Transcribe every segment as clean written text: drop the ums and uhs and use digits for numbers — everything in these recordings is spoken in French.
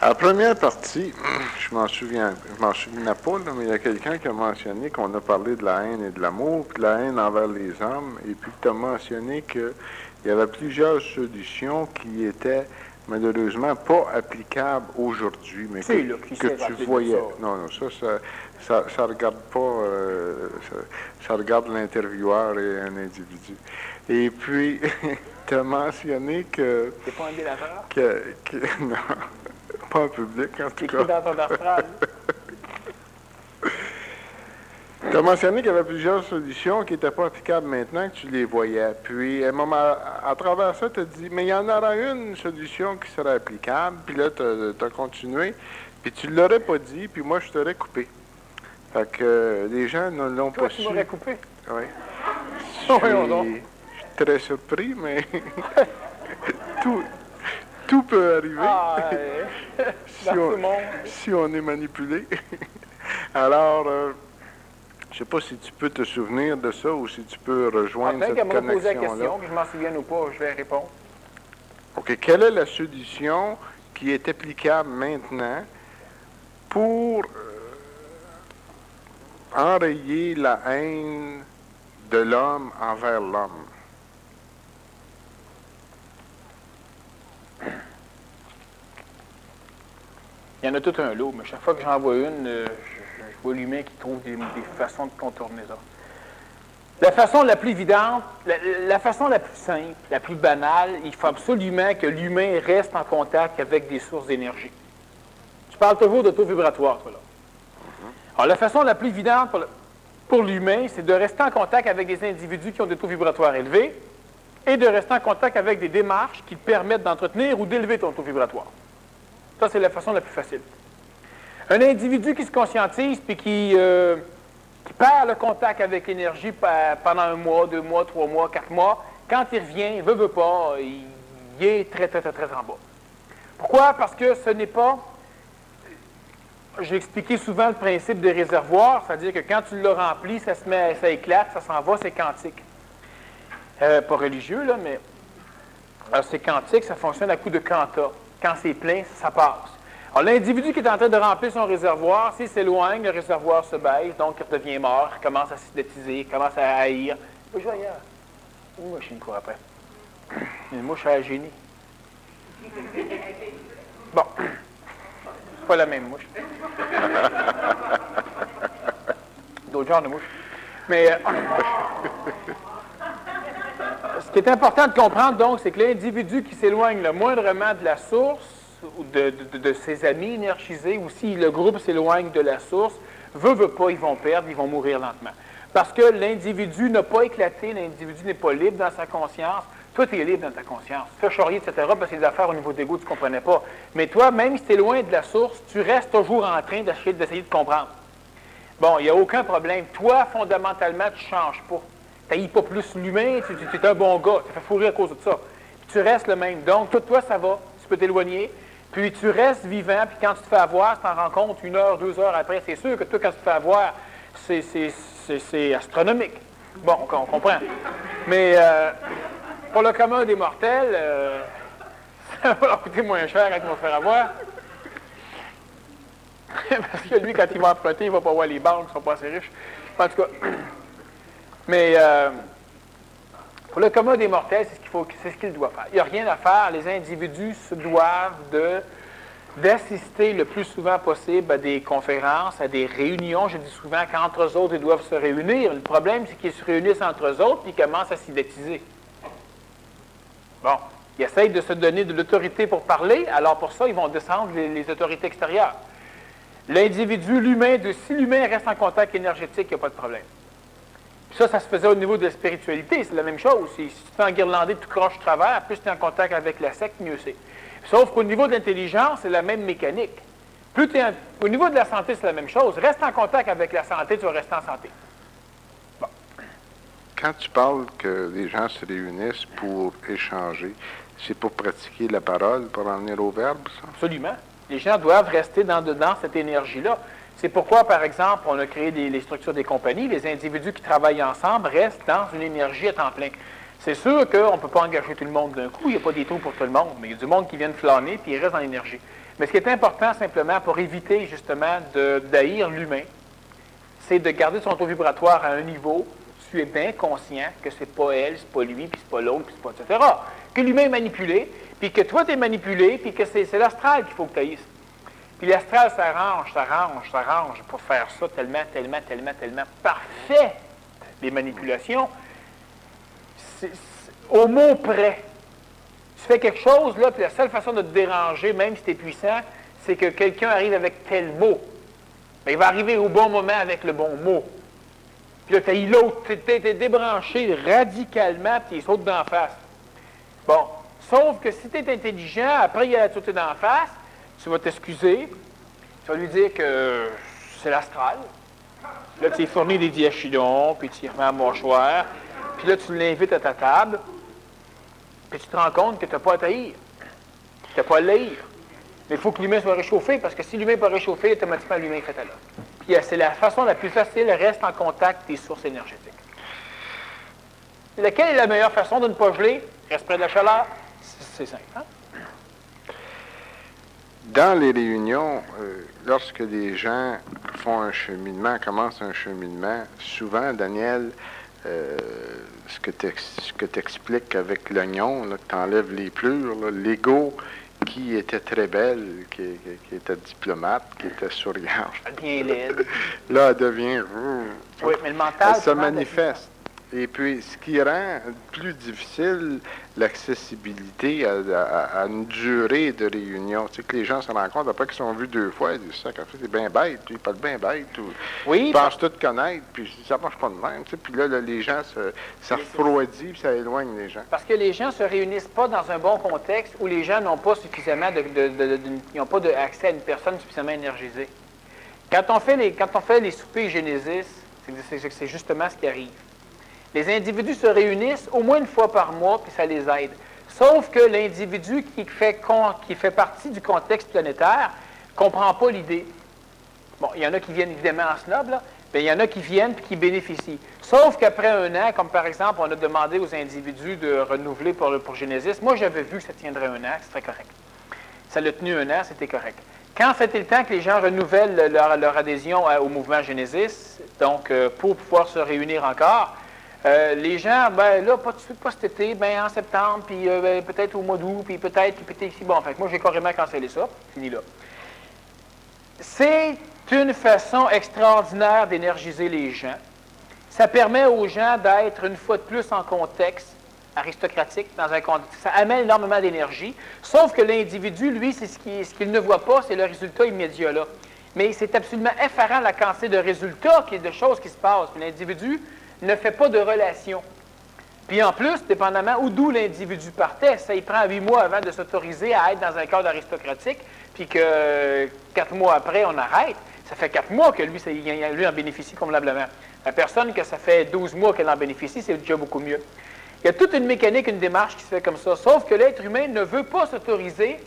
À la première partie, je m'en souviens pas, là, mais il y a quelqu'un qui a mentionné qu'on a parlé de la haine et de l'amour, puis de la haine envers les hommes, et puis tu as mentionné qu'il y avait plusieurs solutions qui étaient malheureusement pas applicables aujourd'hui, mais que tu voyais. Non, non, ça regarde pas, ça regarde l'intervieweur et un individu. Et puis, tu as mentionné que... C'est pas un délateur? Non. Pas en public, en tout cas. Écrit dans ton phrase. Tu as mentionné qu'il y avait plusieurs solutions qui n'étaient pas applicables maintenant que tu les voyais. Puis, à travers ça, tu as dit, mais il y en aura une solution qui serait applicable. Puis là, tu as continué. Puis tu ne l'aurais pas dit, puis moi, je t'aurais coupé. Fait que les gens ne l'ont pas su. Tu m'aurais coupé? Oui. Je suis très surpris, mais tout peut arriver si on est manipulé. Alors, je ne sais pas si tu peux te souvenir de ça ou si tu peux rejoindre cette connexion-là. Poser la question, que je m'en souvienne ou pas, je vais répondre. OK. Quelle est la solution qui est applicable maintenant pour enrayer la haine de l'homme envers l'homme? Il y en a tout un lot, mais chaque fois que j'en vois une, je vois l'humain qui trouve des façons de contourner ça. La façon la plus évidente, la façon la plus simple, la plus banale, il faut absolument que l'humain reste en contact avec des sources d'énergie. Tu parles toujours de taux vibratoire, toi, là. Alors, la façon la plus évidente pour l'humain, c'est de rester en contact avec des individus qui ont des taux vibratoires élevés et de rester en contact avec des démarches qui te permettent d'entretenir ou d'élever ton taux vibratoire. Ça, c'est la façon la plus facile. Un individu qui se conscientise puis qui perd le contact avec l'énergie pendant 1 mois, 2 mois, 3 mois, 4 mois, quand il revient, il veut pas, il est très, très, très, très en bas. Pourquoi? Parce que ce n'est pas... J'ai expliqué souvent le principe des réservoirs, c'est-à-dire que quand tu l'as rempli, ça éclate, ça s'en va, c'est quantique. Pas religieux, là, mais c'est quantique, ça fonctionne à coup de quanta. Quand c'est plein, ça passe. Alors, l'individu qui est en train de remplir son réservoir, s'il s'éloigne, le réservoir se baisse, donc il redevient mort, il commence à synthétiser, il commence à haïr. Je vais ailleurs. Une mouche, une cour après. Une mouche à la génie. Bon. C'est pas la même mouche. D'autres genres de mouches. Mais ce qui est important de comprendre, donc, c'est que l'individu qui s'éloigne le moindrement de la source, ou de ses amis énergisés, ou si le groupe s'éloigne de la source, veut pas, ils vont perdre, ils vont mourir lentement. Parce que l'individu n'a pas éclaté, l'individu n'est pas libre dans sa conscience. Toi, tu es libre dans ta conscience. Fais charrier, etc., parce que les affaires au niveau d'ego, tu ne comprenais pas. Mais toi, même si tu es loin de la source, tu restes toujours en train d'essayer de comprendre. Bon, il n'y a aucun problème. Toi, fondamentalement, tu ne changes pas. Tu n'haïs pas plus l'humain, tu es un bon gars. Tu te fais fourrer à cause de ça. Puis tu restes le même. Donc, toi, ça va. Tu peux t'éloigner. Puis tu restes vivant, puis quand tu te fais avoir, tu t'en rends compte 1 heure, 2 heures après. C'est sûr que toi, quand tu te fais avoir, c'est astronomique. Bon, on comprend. Mais pour le commun des mortels, ça va leur coûter moins cher quand ils vont se faire avoir. Parce que lui, quand il va emprunter, il ne va pas voir les banques, ils ne sont pas assez riches. En tout cas. Mais pour le commun des mortels, c'est ce qu'il doit faire. Il n'y a rien à faire. Les individus se doivent d'assister le plus souvent possible à des conférences, à des réunions. Je dis souvent qu'entre eux autres, ils doivent se réunir. Le problème, c'est qu'ils se réunissent entre eux autres et ils commencent à s'identiser. Bon, ils essayent de se donner de l'autorité pour parler, alors pour ça, ils vont descendre les autorités extérieures. L'individu, l'humain, si l'humain reste en contact énergétique, il n'y a pas de problème. Puis ça se faisait au niveau de la spiritualité, c'est la même chose. Si tu t'es enguirlandé, tu croches travers, plus tu es en contact avec la secte, mieux c'est. Sauf qu'au niveau de l'intelligence, c'est la même mécanique. Au niveau de la santé, c'est la même chose. Reste en contact avec la santé, tu vas rester en santé. Bon. Quand tu parles que les gens se réunissent pour échanger, c'est pour pratiquer la parole, pour en venir au verbe, ça? Absolument. Les gens doivent rester dans cette énergie-là. C'est pourquoi, par exemple, on a créé les structures des compagnies. Les individus qui travaillent ensemble restent dans une énergie à temps plein. C'est sûr qu'on ne peut pas engager tout le monde d'un coup, il n'y a pas des trous pour tout le monde, mais il y a du monde qui vient flâner puis il reste dans l'énergie. Mais ce qui est important simplement pour éviter justement d'haïr l'humain, c'est de garder son taux vibratoire à un niveau, tu es bien conscient que c'est pas elle, c'est pas lui, puis c'est pas l'autre, puis c'est pas etc. Que l'humain est manipulé, puis que toi tu es manipulé, puis que c'est l'astral qu'il faut que tu haïsses. Puis l'astral s'arrange pour faire ça tellement parfait, les manipulations. Au mot près. Tu fais quelque chose, là, puis la seule façon de te déranger, même si tu es puissant, c'est que quelqu'un arrive avec tel mot. Mais il va arriver au bon moment avec le bon mot. Puis là, tu as eu l'autre, tu es débranché radicalement, puis il saute d'en face. Bon, sauf que si tu es intelligent, après il a sauté d'en face, tu vas t'excuser, tu vas lui dire que c'est l'astral. Là, tu lui fournis des diachydons, puis tu lui remets à mâchoire, puis là, tu l'invites à ta table, puis tu te rends compte que tu n'as pas à taillir. Tu n'as pas à l'haïr. Mais il faut que l'humain soit réchauffé, parce que si l'humain n'est pas réchauffé, automatiquement, l'humain est fait à l'heure. Puis c'est la façon la plus facile, reste en contact des sources énergétiques. Laquelle est la meilleure façon de ne pas geler? Reste près de la chaleur. C'est simple, hein? Dans les réunions, lorsque des gens font un cheminement, commencent un cheminement, souvent, Daniel, ce que tu expliques avec l'oignon, que tu enlèves les plures, l'ego qui était très belle, qui était diplomate, qui était souriante. Elle devient laide. Là, elle devient... Oui, mais le mental... Elle se manifeste. Et puis, ce qui rend plus difficile l'accessibilité à une durée de réunion. Tu sais, que les gens se rencontrent, après qu'ils sont vus 2 fois, ils disent ça, c'est bien bête, puis ils parlent bien bête, ou oui, ils pensent tout connaître, puis ça marche pas de même. Tu sais, puis là, les gens, ça refroidit, puis ça éloigne les gens. Parce que les gens ne se réunissent pas dans un bon contexte où les gens n'ont pas suffisamment ils n'ont pas accès à une personne suffisamment énergisée. Quand on fait les soupers Génésis, c'est justement ce qui arrive. Les individus se réunissent au moins une fois par mois, puis ça les aide. Sauf que l'individu qui fait partie du contexte planétaire ne comprend pas l'idée. Bon, il y en a qui viennent évidemment en snob, là, mais il y en a qui viennent et qui bénéficient. Sauf qu'après un an, comme par exemple, on a demandé aux individus de renouveler pour Genesis, moi j'avais vu que ça tiendrait un an, c'est très correct. Ça l'a tenu un an, c'était correct. Quand c'était le temps que les gens renouvellent leur adhésion au mouvement Genesis, donc pour pouvoir se réunir encore, les gens, ben là, pas tout de suite, pas cet été, ben en septembre, puis peut-être au mois d'août, puis peut-être ici. Bon, en fait, moi, j'ai carrément cancellé ça. Fini là. C'est une façon extraordinaire d'énergiser les gens. Ça permet aux gens d'être, une fois de plus, en contexte aristocratique, dans un contexte. Ça amène énormément d'énergie. Sauf que l'individu, lui, c'est ce qu'il ne voit pas, c'est le résultat immédiat là. Mais c'est absolument effarant la quantité de résultats, de choses qui se passent. Puis l'individu ne fait pas de relation. Puis en plus, dépendamment d'où l'individu partait, ça y prend 8 mois avant de s'autoriser à être dans un cadre aristocratique, puis que 4 mois après, on arrête. Ça fait 4 mois que lui en bénéficie convenablement. La personne que ça fait 12 mois qu'elle en bénéficie, c'est déjà beaucoup mieux. Il y a toute une mécanique, une démarche qui se fait comme ça, sauf que l'être humain ne veut pas s'autoriser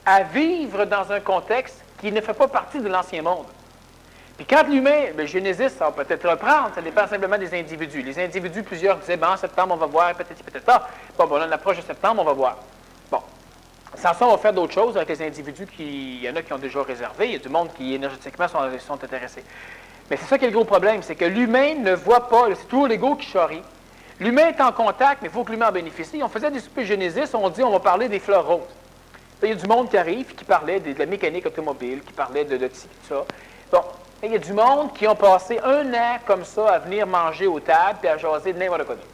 à vivre dans un contexte qui ne fait pas partie de l'ancien monde. Puis quand l'humain, le Genesis, ça va peut-être reprendre, ça dépend simplement des individus. Les individus, plusieurs disaient, ben en septembre, on va voir, peut-être pas. Bon, on approche de septembre, on va voir. Bon. Sans ça, on va faire d'autres choses avec les individus il y en a qui ont déjà réservé, il y a du monde qui énergétiquement sont intéressés. Mais c'est ça qui est le gros problème, c'est que l'humain ne voit pas, c'est toujours l'ego qui charrie. L'humain est en contact, mais il faut que l'humain en bénéficie. On faisait des soupers Genesis, on dit, on va parler des fleurs roses. Là, il y a du monde qui arrive, qui parlait de la mécanique automobile, qui parlait de ci, de ça. Bon. Il y a du monde qui ont passé un an comme ça à venir manger aux tables et à jaser de n'importe quoi. Puis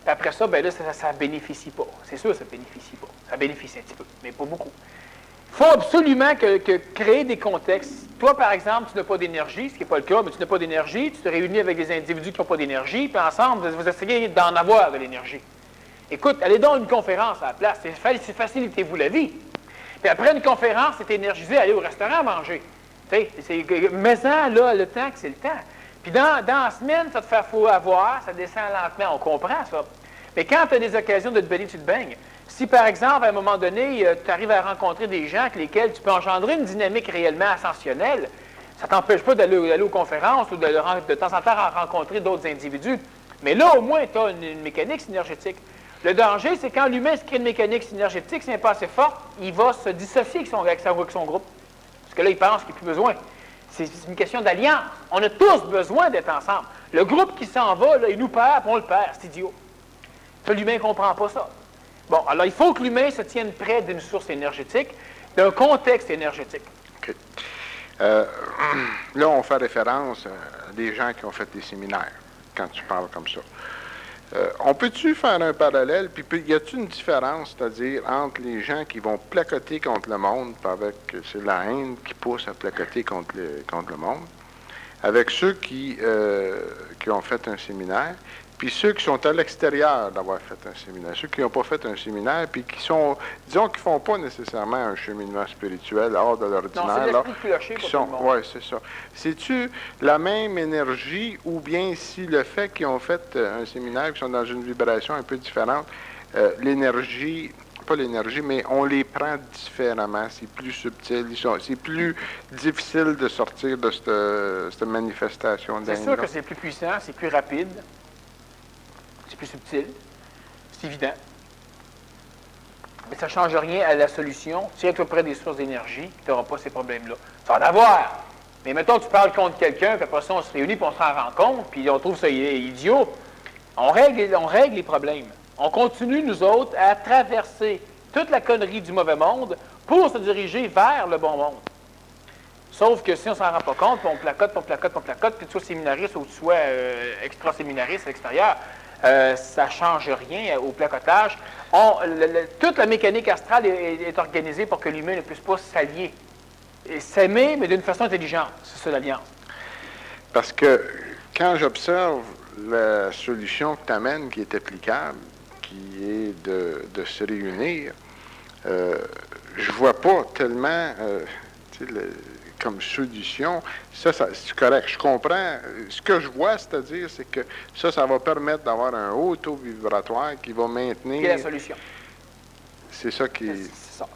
après ça, ben là, ça ne bénéficie pas. C'est sûr que ça ne bénéficie pas. Ça bénéficie un petit peu, mais pas beaucoup. Il faut absolument que créer des contextes. Toi, par exemple, tu n'as pas d'énergie, ce qui n'est pas le cas, mais tu n'as pas d'énergie, tu te réunis avec des individus qui n'ont pas d'énergie, puis ensemble, vous essayez d'en avoir de l'énergie. Écoute, allez donc à une conférence à la place. C'est facilitez-vous la vie. Puis après une conférence, c'est énergisé, allez au restaurant manger. Mais-en, là, le temps que c'est le temps. Puis dans la semaine, ça te fait faux avoir, ça descend lentement, on comprend ça. Mais quand tu as des occasions de te baigner, tu te baignes. Si, par exemple, à un moment donné, tu arrives à rencontrer des gens avec lesquels tu peux engendrer une dynamique réellement ascensionnelle, ça ne t'empêche pas d'aller aux conférences ou de temps en temps rencontrer d'autres individus. Mais là, au moins, tu as une mécanique synergétique. Le danger, c'est quand l'humain se crée une mécanique synergétique, si elle n'est pas assez forte, il va se dissocier avec son groupe. Parce que là, il pense qu'il n'y a plus besoin. C'est une question d'alliance. On a tous besoin d'être ensemble. Le groupe qui s'en va, là, il nous perd, puis on le perd. C'est idiot. Ça, l'humain ne comprend pas ça. Bon, alors il faut que l'humain se tienne près d'une source énergétique, d'un contexte énergétique. OK. Là, on fait référence à des gens qui ont fait des séminaires, quand tu parles comme ça. On peut-tu faire un parallèle, puis y a-t-il une différence, c'est-à-dire entre les gens qui vont placoter contre le monde, c'est la haine qui pousse à placoter contre le monde, avec ceux qui ont fait un séminaire, puis ceux qui sont à l'extérieur d'avoir fait un séminaire, ceux qui n'ont pas fait un séminaire, puis qui sont, disons, qui ne font pas nécessairement un cheminement spirituel hors de l'ordinaire. Non, c'est l'esprit clocher pour tout le monde. Oui, c'est ça. C'est-tu la même énergie, ou bien si le fait qu'ils ont fait un séminaire, qu'ils sont dans une vibration un peu différente, l'énergie, pas l'énergie, mais on les prend différemment, c'est plus subtil, c'est plus difficile de sortir de cette manifestation d'haine. C'est sûr que c'est plus puissant, c'est plus rapide. C'est plus subtil, c'est évident. Mais ça ne change rien à la solution. Si tu es près des sources d'énergie, tu n'auras pas ces problèmes-là. Ça va en avoir. Mais mettons que tu parles contre quelqu'un, puis après ça, on se réunit, puis on s'en rend compte, puis on trouve ça idiot. On règle les problèmes. On continue, nous autres, à traverser toute la connerie du mauvais monde pour se diriger vers le bon monde. Sauf que si on ne s'en rend pas compte, puis on placote, puis tu sois séminariste ou tu sois extra-séminariste à l'extérieur, ça ne change rien au placotage. Toute la mécanique astrale est organisée pour que l'humain ne puisse pas s'allier. Et s'aimer, mais d'une façon intelligente. C'est ça l'alliance. Parce que quand j'observe la solution que tu amènes qui est applicable, qui est de se réunir, je vois pas tellement comme solution. Ça c'est correct. Je comprends. Ce que je vois, c'est-à-dire, c'est que ça va permettre d'avoir un haut taux vibratoire qui va maintenir... Quelle est la solution? C'est ça qui... C'est ça.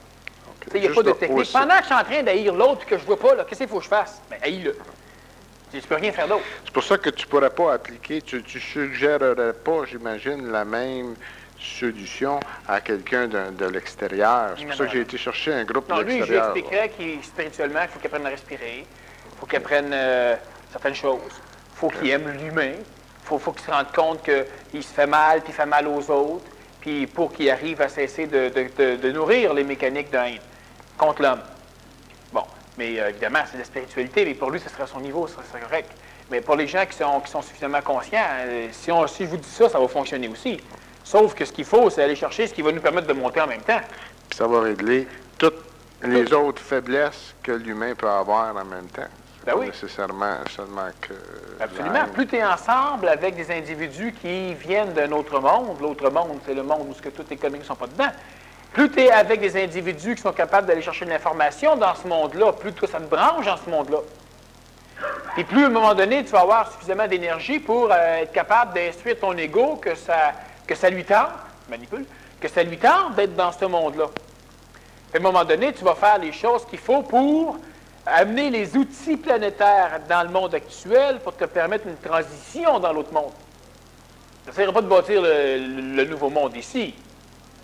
Okay. Il n'y a pas de technique. Aussi. Pendant que je suis en train d'haïr l'autre et que je ne vois pas, qu'est-ce qu'il faut que je fasse? Bien, haïs-le. Tu ne peux rien faire d'autre. C'est pour ça que tu ne pourrais pas appliquer, tu suggérerais pas, j'imagine, la même solution à quelqu'un de l'extérieur. C'est pour ça que j'ai été chercher un groupe de l'extérieur. Lui, je lui expliquerais qu'il, spirituellement, il faut qu'il apprenne à respirer, il faut qu'il apprenne certaines choses, il faut qu'il aime l'humain, il faut qu'il se rende compte qu'il se fait mal, puis il fait mal aux autres, puis pour qu'il arrive à cesser de nourrir les mécaniques de haine contre l'homme. Bon, mais évidemment, c'est de la spiritualité, mais pour lui, ce serait à son niveau, ce serait correct. Mais pour les gens qui sont suffisamment conscients, si je vous dis ça, ça va fonctionner aussi. Sauf que ce qu'il faut, c'est aller chercher ce qui va nous permettre de monter en même temps. Puis ça va régler toutes les autres faiblesses que l'humain peut avoir en même temps. Ben oui. Pas nécessairement seulement que... Absolument. Plus tu es ensemble avec des individus qui viennent d'un autre monde, l'autre monde, c'est le monde où toutes les conneries ne sont pas dedans. Plus tu es avec des individus qui sont capables d'aller chercher de l'information dans ce monde-là, plus toi, ça te branche dans ce monde-là. Puis plus, à un moment donné, tu vas avoir suffisamment d'énergie pour être capable d'instruire ton ego que ça lui tente, manipule, que ça lui tente d'être dans ce monde-là. À un moment donné, tu vas faire les choses qu'il faut pour amener les outils planétaires dans le monde actuel pour te permettre une transition dans l'autre monde. Ça ne sert pas de bâtir le nouveau monde ici.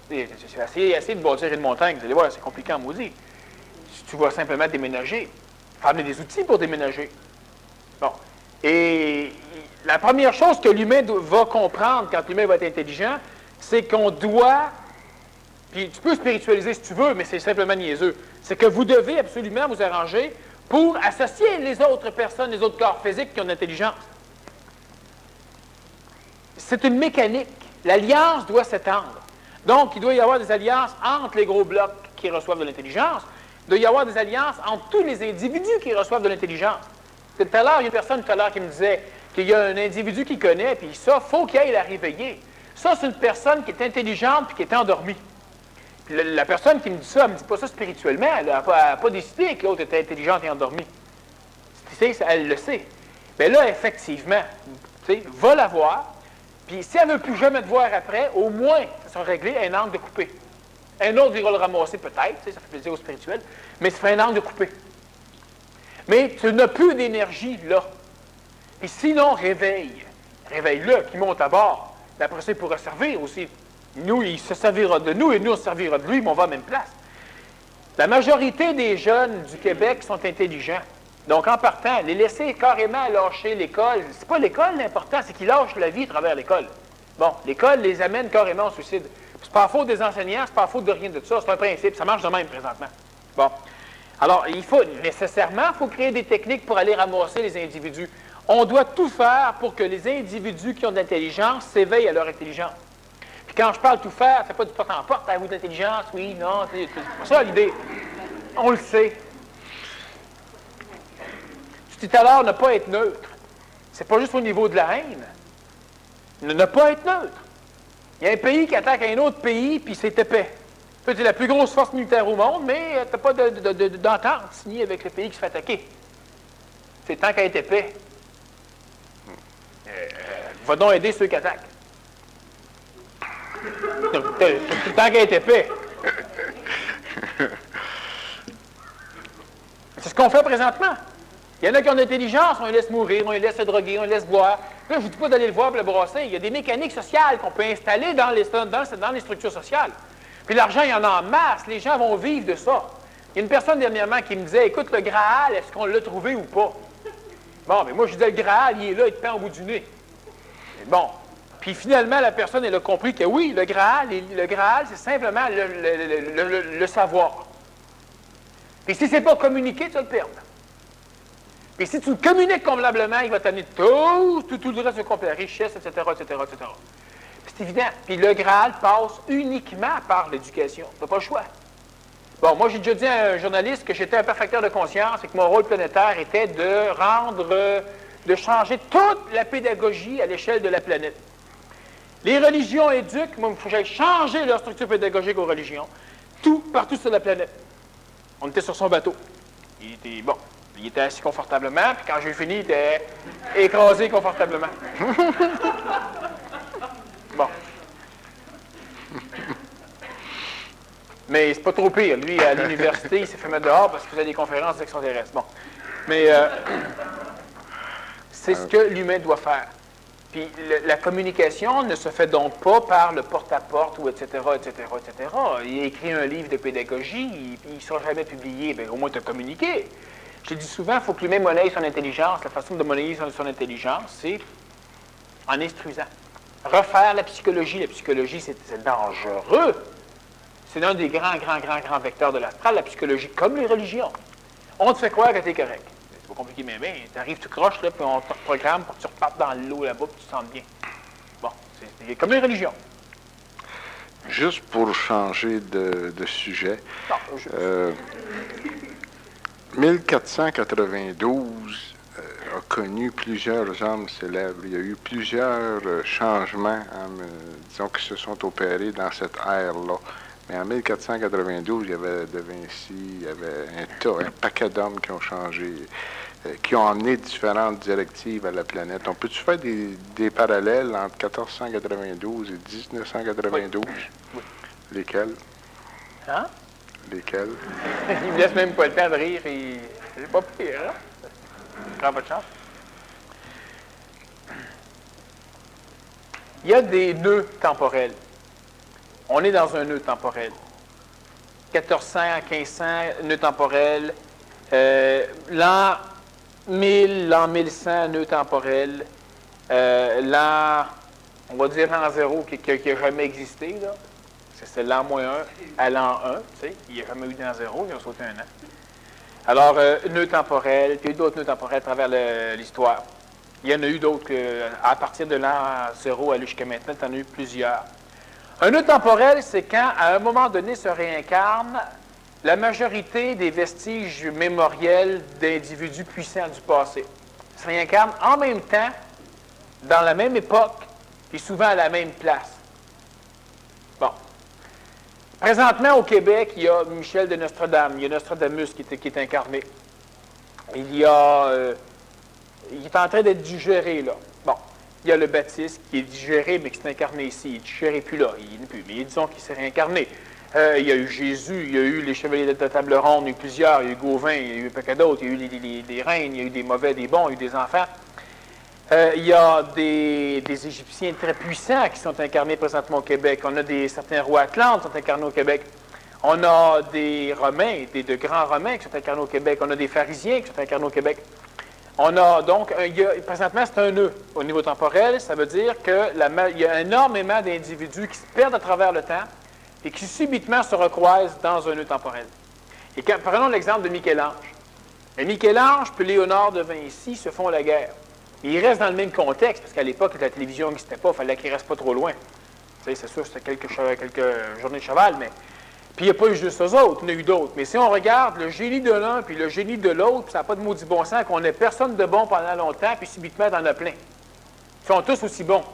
C'est essayer de bâtir une montagne, vous allez voir, c'est compliqué en maudit. Tu vas simplement déménager. Il faut amener des outils pour déménager. Bon. Et la première chose que l'humain va comprendre quand l'humain va être intelligent, c'est qu'on doit, puis tu peux spiritualiser si tu veux, mais c'est simplement niaiseux, c'est que vous devez absolument vous arranger pour associer les autres personnes, les autres corps physiques qui ont de l'intelligence. C'est une mécanique. L'alliance doit s'étendre. Donc, il doit y avoir des alliances entre les gros blocs qui reçoivent de l'intelligence. Il doit y avoir des alliances entre tous les individus qui reçoivent de l'intelligence. Tout à l'heure, il y a une personne tout à l'heure qui me disait qu'il y a un individu qui connaît, puis ça, il faut qu'il aille la réveiller. Ça, c'est une personne qui est intelligente puis qui est endormie. Puis la personne qui me dit ça, elle ne me dit pas ça spirituellement. Elle n'a pas décidé que l'autre était intelligente et endormie. Elle le sait. Mais là, effectivement, va la voir. Puis si elle ne veut plus jamais te voir après, au moins, ça sera réglé un angle de coupé. Un autre ira le ramasser peut-être, ça fait plaisir au spirituel, mais ça fait un angle de coupé. Mais tu n'as plus d'énergie là. Et sinon, réveille. Réveille-le, qu'il monte à bord. Mais après ça, il pourra servir aussi. Nous, il se servira de nous et nous, on se servira de lui, mais on va à la même place. La majorité des jeunes du Québec sont intelligents. Donc, en partant, les laisser carrément lâcher l'école, c'est pas l'école l'important, c'est qu'ils lâchent la vie à travers l'école. Bon, l'école les amène carrément au suicide. C'est pas la faute des enseignants, c'est pas la faute de rien de ça, c'est un principe, ça marche de même présentement. Bon. Alors, il faut nécessairement créer des techniques pour aller ramasser les individus. On doit tout faire pour que les individus qui ont de l'intelligence s'éveillent à leur intelligence. Puis quand je parle tout faire, c'est pas du porte-en-porte, à vous d'intelligence, oui, non, c'est pas ça l'idée. On le sait. Je dis tout à l'heure, ne pas être neutre. C'est pas juste au niveau de la haine. Ne pas être neutre. Il y a un pays qui attaque un autre pays, puis c'est épais. C'est la plus grosse force militaire au monde, mais tu n'as pas d'entente signée avec le pays qui se fait attaquer. C'est tant qu'à être épais. Va donc aider ceux qui attaquent. Tant qu'à être épais. C'est ce qu'on fait présentement. Il y en a qui ont de l'intelligence, on les laisse mourir, on les laisse se droguer, on les laisse boire. Là, je ne vous dis pas d'aller le voir pour le brasser. Il y a des mécaniques sociales qu'on peut installer dans les structures sociales. Puis l'argent, il y en a en masse. Les gens vont vivre de ça. Il y a une personne dernièrement qui me disait, écoute, le Graal, est-ce qu'on l'a trouvé ou pas? Bon, mais moi, je disais, le Graal, il est là, il te pend au bout du nez. Bon. Puis finalement, la personne, elle a compris que oui, le Graal, c'est simplement le savoir. Puis si c'est pas communiqué, tu vas le perdre. Puis si tu le communiques convenablement, il va t'amener tout le reste de complet, la richesse, etc., etc., etc. C'est évident. Puis le Graal passe uniquement par l'éducation. Tu n'as pas le choix. Bon, moi, j'ai déjà dit à un journaliste que j'étais un perfecteur de conscience et que mon rôle planétaire était de changer toute la pédagogie à l'échelle de la planète. Les religions éduquent, moi, il faut que j'aille changer leur structure pédagogique aux religions, partout sur la planète. On était sur son bateau. Il était assis confortablement, puis quand j'ai fini, il était écrasé confortablement. Bon. Mais c'est pas trop pire. Lui, à l'université, il s'est fait mettre dehors parce qu'il faisait des conférences extraterrestres. Bon. Mais c'est ce que l'humain doit faire. Puis la communication ne se fait donc pas par le porte-à-porte ou etc., etc., etc. Il a écrit un livre de pédagogie, il ne sera jamais publié. Bien, au moins, tu as communiqué. Je dis souvent, il faut que l'humain monnaie son intelligence. La façon de monnayer son intelligence, c'est en instruisant. Refaire la psychologie. La psychologie, c'est dangereux. C'est l'un des grands vecteurs de l'astral, la psychologie, comme les religions. On te fait croire que tu es correct. C'est pas compliqué, mais tu arrives, tu croches, là, puis on te programme pour que tu repartes dans l'eau là-bas, puis tu te sentes bien. Bon, c'est comme les religions. Juste pour changer de sujet, non, 1492 a connu plusieurs hommes célèbres. Il y a eu plusieurs changements, disons, qui se sont opérés dans cette ère-là. Mais en 1492, il y avait Da Vinci, il y avait un paquet d'hommes qui ont changé, qui ont amené différentes directives à la planète. On peut-tu faire des parallèles entre 1492 et 1992? Oui. Lesquels? Hein? Lesquels? Il me laisse même pas le temps de rire et c'est pas pire, hein? Prends pas de chance. Il y a des nœuds temporels. On est dans un nœud temporel. 1400, 1500, nœud temporel. L'an 1000, l'an 1100, nœud temporel. On va dire l'an 0 qui n'a jamais existé, là. C'est l'an -1 à l'an 1, tu sais. Il n'y a jamais eu d'an 0, ils ont sauté un an. Alors, nœud temporel, puis il y a eu d'autres nœuds temporels à travers l'histoire. Il y en a eu d'autres à partir de l'an 0 à jusqu'à maintenant, il y en a eu plusieurs. Un nœud temporel, c'est quand, à un moment donné, se réincarne la majorité des vestiges mémoriels d'individus puissants du passé. Se réincarne en même temps, dans la même époque, et souvent à la même place. Bon. Présentement, au Québec, il y a Michel de Nostradame, il y a Nostradamus qui est incarné. Il est en train d'être digéré, là. Bon. Il y a le Baptiste qui est digéré, mais qui s'est incarné ici. Il n'est digéré plus là, il n'est plus. Mais disons qu'il s'est réincarné. Il y a eu Jésus, il y a eu les chevaliers de la table ronde, il y a eu plusieurs, il y a eu Gauvin, il y a eu un paquet d'autres, il y a eu des reines, il y a eu des mauvais, des bons, il y a eu des enfants. Il y a des Égyptiens très puissants qui sont incarnés présentement au Québec. On a certains rois atlantes qui sont incarnés au Québec. On a des Romains, de grands Romains qui sont incarnés au Québec. On a des pharisiens qui sont incarnés au Québec. On a donc, présentement, c'est un nœud au niveau temporel. Ça veut dire qu'il y a énormément d'individus qui se perdent à travers le temps et qui subitement se recroisent dans un nœud temporel. Et prenons l'exemple de Michel-Ange. Michel-Ange puis Léonard de Vinci se font la guerre. Et ils restent dans le même contexte, parce qu'à l'époque, la télévision n'existait pas, il fallait qu'ils ne restent pas trop loin. C'est sûr, c'était quelques journées de cheval, mais... Puis il n'y a pas eu juste eux autres, il y en a eu d'autres. Mais si on regarde le génie de l'un puis le génie de l'autre, ça n'a pas de maudit bon sens qu'on n'ait personne de bon pendant longtemps, puis subitement, il en a plein. Ils sont tous aussi bons.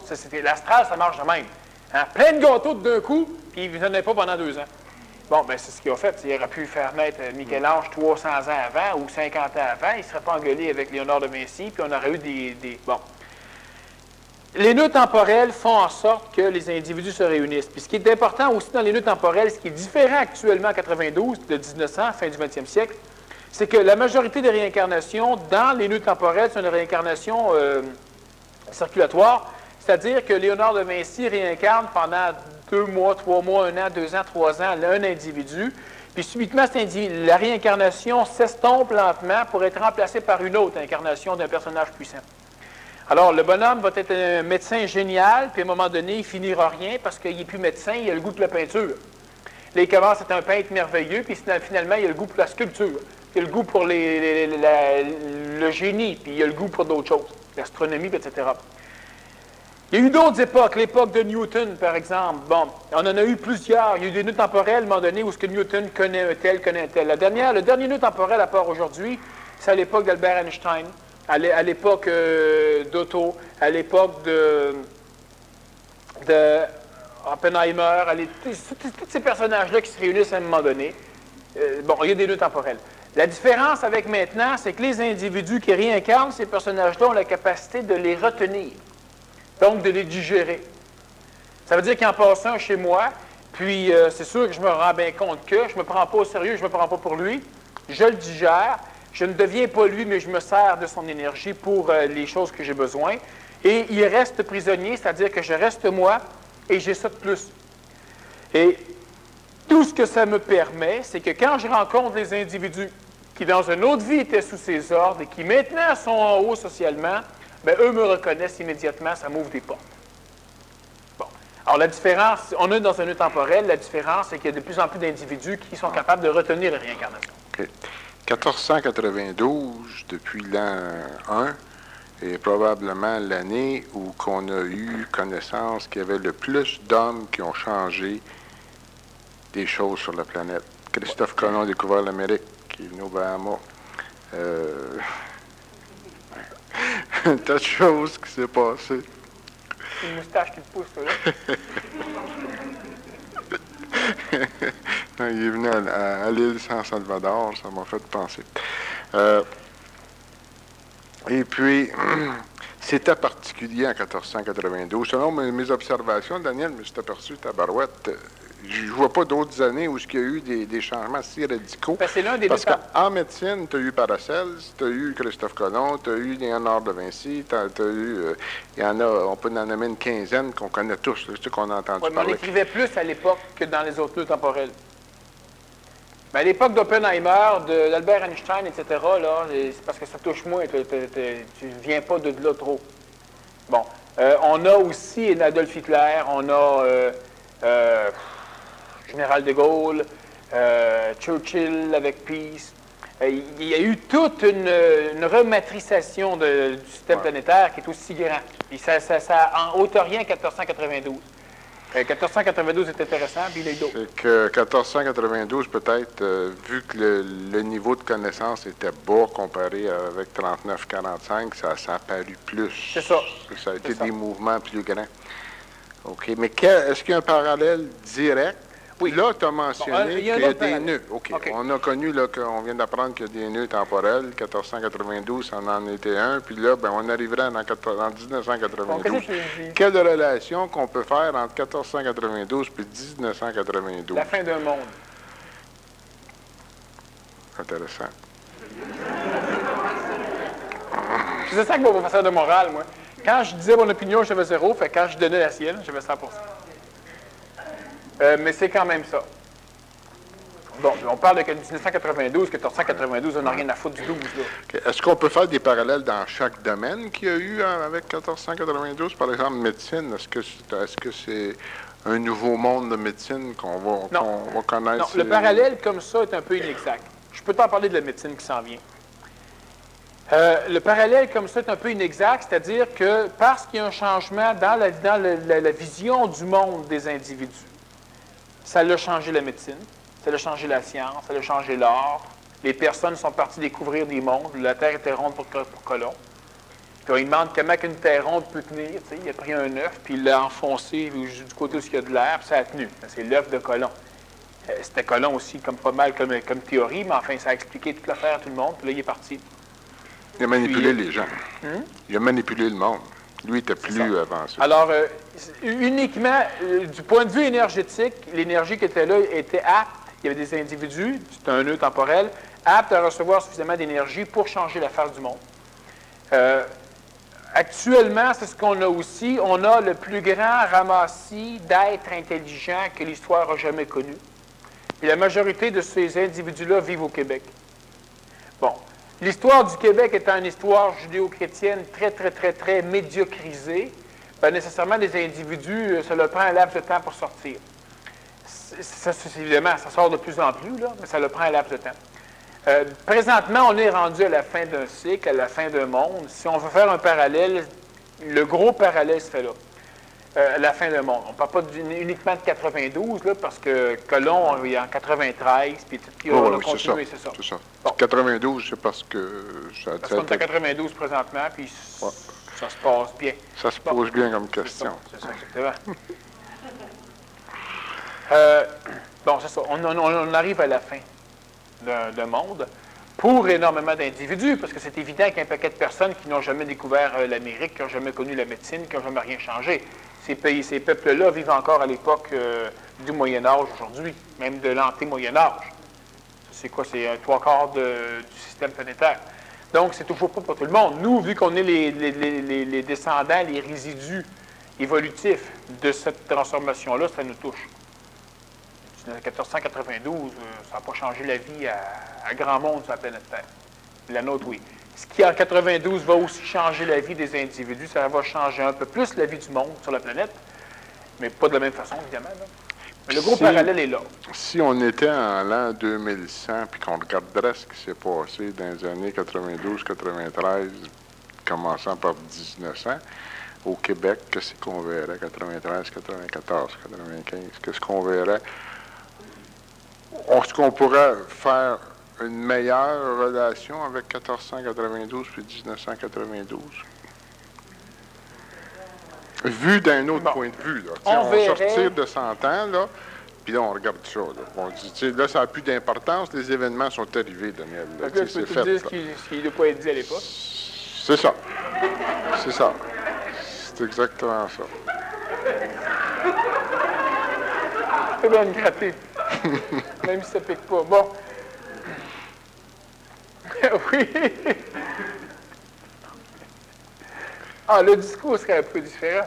L'astral, ça marche de même. Hein? Plein de gâteaux d'un coup, puis ils n'en avaient pas pendant 2 ans. Bon, bien, c'est ce qu'il a fait. Il aurait pu faire naître Michel-Ange 300 ans avant ou 50 ans avant. Il ne serait pas engueulé avec Léonard de Vinci, puis on aurait eu des... Bon. Les nœuds temporels font en sorte que les individus se réunissent. Puis ce qui est important aussi dans les nœuds temporels, ce qui est différent actuellement en 92, de 1900, fin du 20e siècle, c'est que la majorité des réincarnations dans les nœuds temporels sont des réincarnations circulatoires, c'est-à-dire que Léonard de Vinci réincarne pendant 2 mois, 3 mois, 1 an, 2 ans, 3 ans, un individu, puis subitement, la réincarnation s'estompe lentement pour être remplacée par une autre incarnation d'un personnage puissant. Alors, le bonhomme va être un médecin génial, puis à un moment donné, il finira rien parce qu'il n'est plus médecin, il a le goût de la peinture. Là, il commence à être un peintre merveilleux, puis finalement, il a le goût pour la sculpture. Il a le goût pour le génie, puis il a le goût pour d'autres choses, l'astronomie, etc. Il y a eu d'autres époques, l'époque de Newton, par exemple. Bon, on en a eu plusieurs. Il y a eu des nœuds temporels, à un moment donné, où ce que Newton connaît un tel, connaît un tel. Le dernier nœud temporel à part aujourd'hui, c'est à l'époque d'Albert Einstein, à l'époque d'Otto, à l'époque de Oppenheimer, tous ces personnages-là qui se réunissent à un moment donné. Bon, il y a des nœuds temporels. La différence avec maintenant, c'est que les individus qui réincarnent ces personnages-là ont la capacité de les retenir, donc de les digérer. Ça veut dire qu'il en passe un chez moi, puis c'est sûr que je me rends bien compte que je ne me prends pas au sérieux, je ne me prends pas pour lui, je le digère, je ne deviens pas lui, mais je me sers de son énergie pour les choses que j'ai besoin, et il reste prisonnier, c'est-à-dire que je reste moi, et j'ai ça de plus. Et tout ce que ça me permet, c'est que quand je rencontre des individus qui, dans une autre vie, étaient sous ses ordres et qui, maintenant, sont en haut socialement, bien, eux me reconnaissent immédiatement, ça m'ouvre des portes. Bon. Alors, la différence, on est dans un nœud temporel, la différence, c'est qu'il y a de plus en plus d'individus qui sont capables de retenir la réincarnation. OK. 1492, depuis l'an 1, est probablement l'année où on a eu connaissance qu'il y avait le plus d'hommes qui ont changé des choses sur la planète. Christophe Colomb a découvert l'Amérique, qui est venu aux Bahamas. Un tas de choses qui s'est passé. C'est une moustache qui te pousse, là. Il est venu à l'île San Salvador, ça m'a fait penser. Et puis, c'était particulier en 1492. Selon mes observations, Daniel, je me suis aperçu, tabarouette, je ne vois pas d'autres années où il y a eu des changements si radicaux. Ben, c'est l'un des Parce qu'en médecine, tu as eu Paracels, tu as eu Christophe Colomb, tu as eu Léonard de Vinci, tu as eu... il y en a, on peut en nommer une quinzaine qu'on connaît tous, ceux qu'on a entendu parler. On écrivait plus à l'époque que dans les autres nœuds temporels. Mais à l'époque d'Oppenheimer, d'Albert Einstein, etc., là, c'est parce que ça touche moins, tu ne viens pas de là trop. Bon. On a aussi Adolf Hitler, on a Général de Gaulle, Churchill avec Peace. Il y a eu toute une rematricisation du système planétaire qui est aussi grand. Puis ça en ôte rien 1492. 1492 est intéressant, puis il est d'autres. C'est que 1492, peut-être, vu que le niveau de connaissance était bas comparé avec 39-45, ça a paru plus. C'est ça. Ça a été des mouvements plus grands. OK. Mais est-ce qu'il y a un parallèle direct? Oui. Là, tu as mentionné qu'il y a des nœuds. OK. On a connu, là, qu'on vient d'apprendre qu'il y a des nœuds temporels. 1492, ça en était un. Puis là, ben, on arriverait en 1992. Quelle relation qu'on peut faire entre 1492 et 1992? La fin d'un monde. Intéressant. C'est ça que mon professeur de morale, moi. Quand je disais mon opinion, j'avais 0. Fait quand je donnais la sienne, j'avais 100 mais c'est quand même ça. Bon, on parle de 1992, 1492, on n'a rien à foutre du 12. Okay. Est-ce qu'on peut faire des parallèles dans chaque domaine qu'il y a eu avec 1492? Par exemple, médecine, est-ce que c'est un nouveau monde de médecine qu'on va connaître? Non, le parallèle comme ça est un peu inexact. Je peux t'en parler de la médecine qui s'en vient. Le parallèle comme ça est un peu inexact, c'est-à-dire que parce qu'il y a un changement dans la vision du monde des individus, ça a changé la médecine, ça a changé la science, ça a changé l'art. Les personnes sont parties découvrir des mondes. La Terre était ronde pour Colomb. Puis on lui demande comment une Terre ronde peut tenir. T'sais, il a pris un œuf, puis il l'a enfoncé du côté où il y a de l'air, puis ça a tenu. C'est l'œuf de Colomb. C'était Colomb aussi, comme pas mal comme théorie, mais enfin, ça a expliqué toute l'affaire à tout le monde, puis là, il est parti. Il a manipulé les gens. Il a manipulé le monde. Lui, il était plus avancé. Alors, uniquement, du point de vue énergétique, l'énergie qui était là était apte. Il y avait des individus, c'est un nœud temporel, aptes à recevoir suffisamment d'énergie pour changer la face du monde. Actuellement, c'est ce qu'on a aussi. On a le plus grand ramassis d'êtres intelligents que l'histoire a jamais connu. Et la majorité de ces individus-là vivent au Québec. Bon. L'histoire du Québec étant une histoire judéo-chrétienne très médiocrisée, bien, nécessairement, les individus, ça leur prend un laps de temps pour sortir. Évidemment, ça sort de plus en plus, là, mais ça leur prend un laps de temps. Présentement, on est rendu à la fin d'un cycle, à la fin d'un monde. Si on veut faire un parallèle, le gros parallèle se fait là. La fin d'un monde. On ne parle pas uniquement de 92, là, parce que Colomb, il est en 93, puis on a continué, c'est ça. C'est ça. Bon. 92, c'est parce que... Parce qu'on est à 92 présentement, puis ça se passe bien. Ça se pose bien comme question. C'est ça, exactement. Bon, c'est ça. On arrive à la fin d'un monde pour énormément d'individus, parce que c'est évident qu'il y a un paquet de personnes qui n'ont jamais découvert l'Amérique, qui n'ont jamais connu la médecine, qui n'ont jamais rien changé. Ces peuples-là vivent encore à l'époque du Moyen Âge aujourd'hui, même de l'anté-Moyen Âge. C'est quoi? C'est un 3/4 du système planétaire. Donc, c'est toujours pas pour tout le monde. Nous, vu qu'on est les descendants, les résidus évolutifs de cette transformation-là, ça nous touche. En 1492, ça n'a pas changé la vie à grand monde sur la planète Terre. La nôtre, oui. Ce qui, en 92, va aussi changer la vie des individus, ça va changer un peu plus la vie du monde sur la planète, mais pas de la même façon, évidemment. Là. Mais le gros parallèle est là. Si on était en l'an 2100, puis qu'on regarderait ce qui s'est passé dans les années 92-93, commençant par 1900, au Québec, qu'est-ce qu'on verrait? 93, 94, 95, qu'est-ce qu'on verrait? Est-ce qu'on pourrait faire une meilleure relation avec 1492 puis 1992? Vu d'un autre point de vue, là. On va sortir de 100 ans, là, puis là, on regarde ça. Là. On dit, là, ça n'a plus d'importance, les événements sont arrivés, Daniel. Là, là, c'est fait. Dire ce qui ne doit pas être dit à l'époque? C'est ça. C'est ça. C'est exactement ça. C'est bien de gratter. Même si ça ne pique pas. Bon. Oui. Ah, le discours serait un peu différent.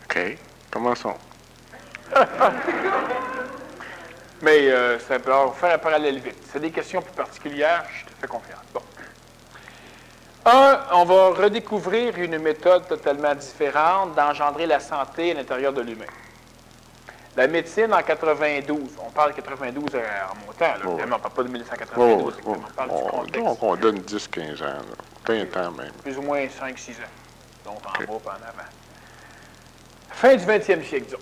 OK. Commençons. Mais ça peut faire un parallèle vite. C'est des questions plus particulières, je te fais confiance. Bon. On va redécouvrir une méthode totalement différente d'engendrer la santé à l'intérieur de l'humain. La médecine en 92, on parle de 92 en montant, là, évidemment, on ne parle pas de 1992, on parle du contexte. Donc, on donne 10-15 ans, là, 20 ans même. Plus ou moins 5-6 ans, donc en bas et en avant. Fin du 20e siècle, disons.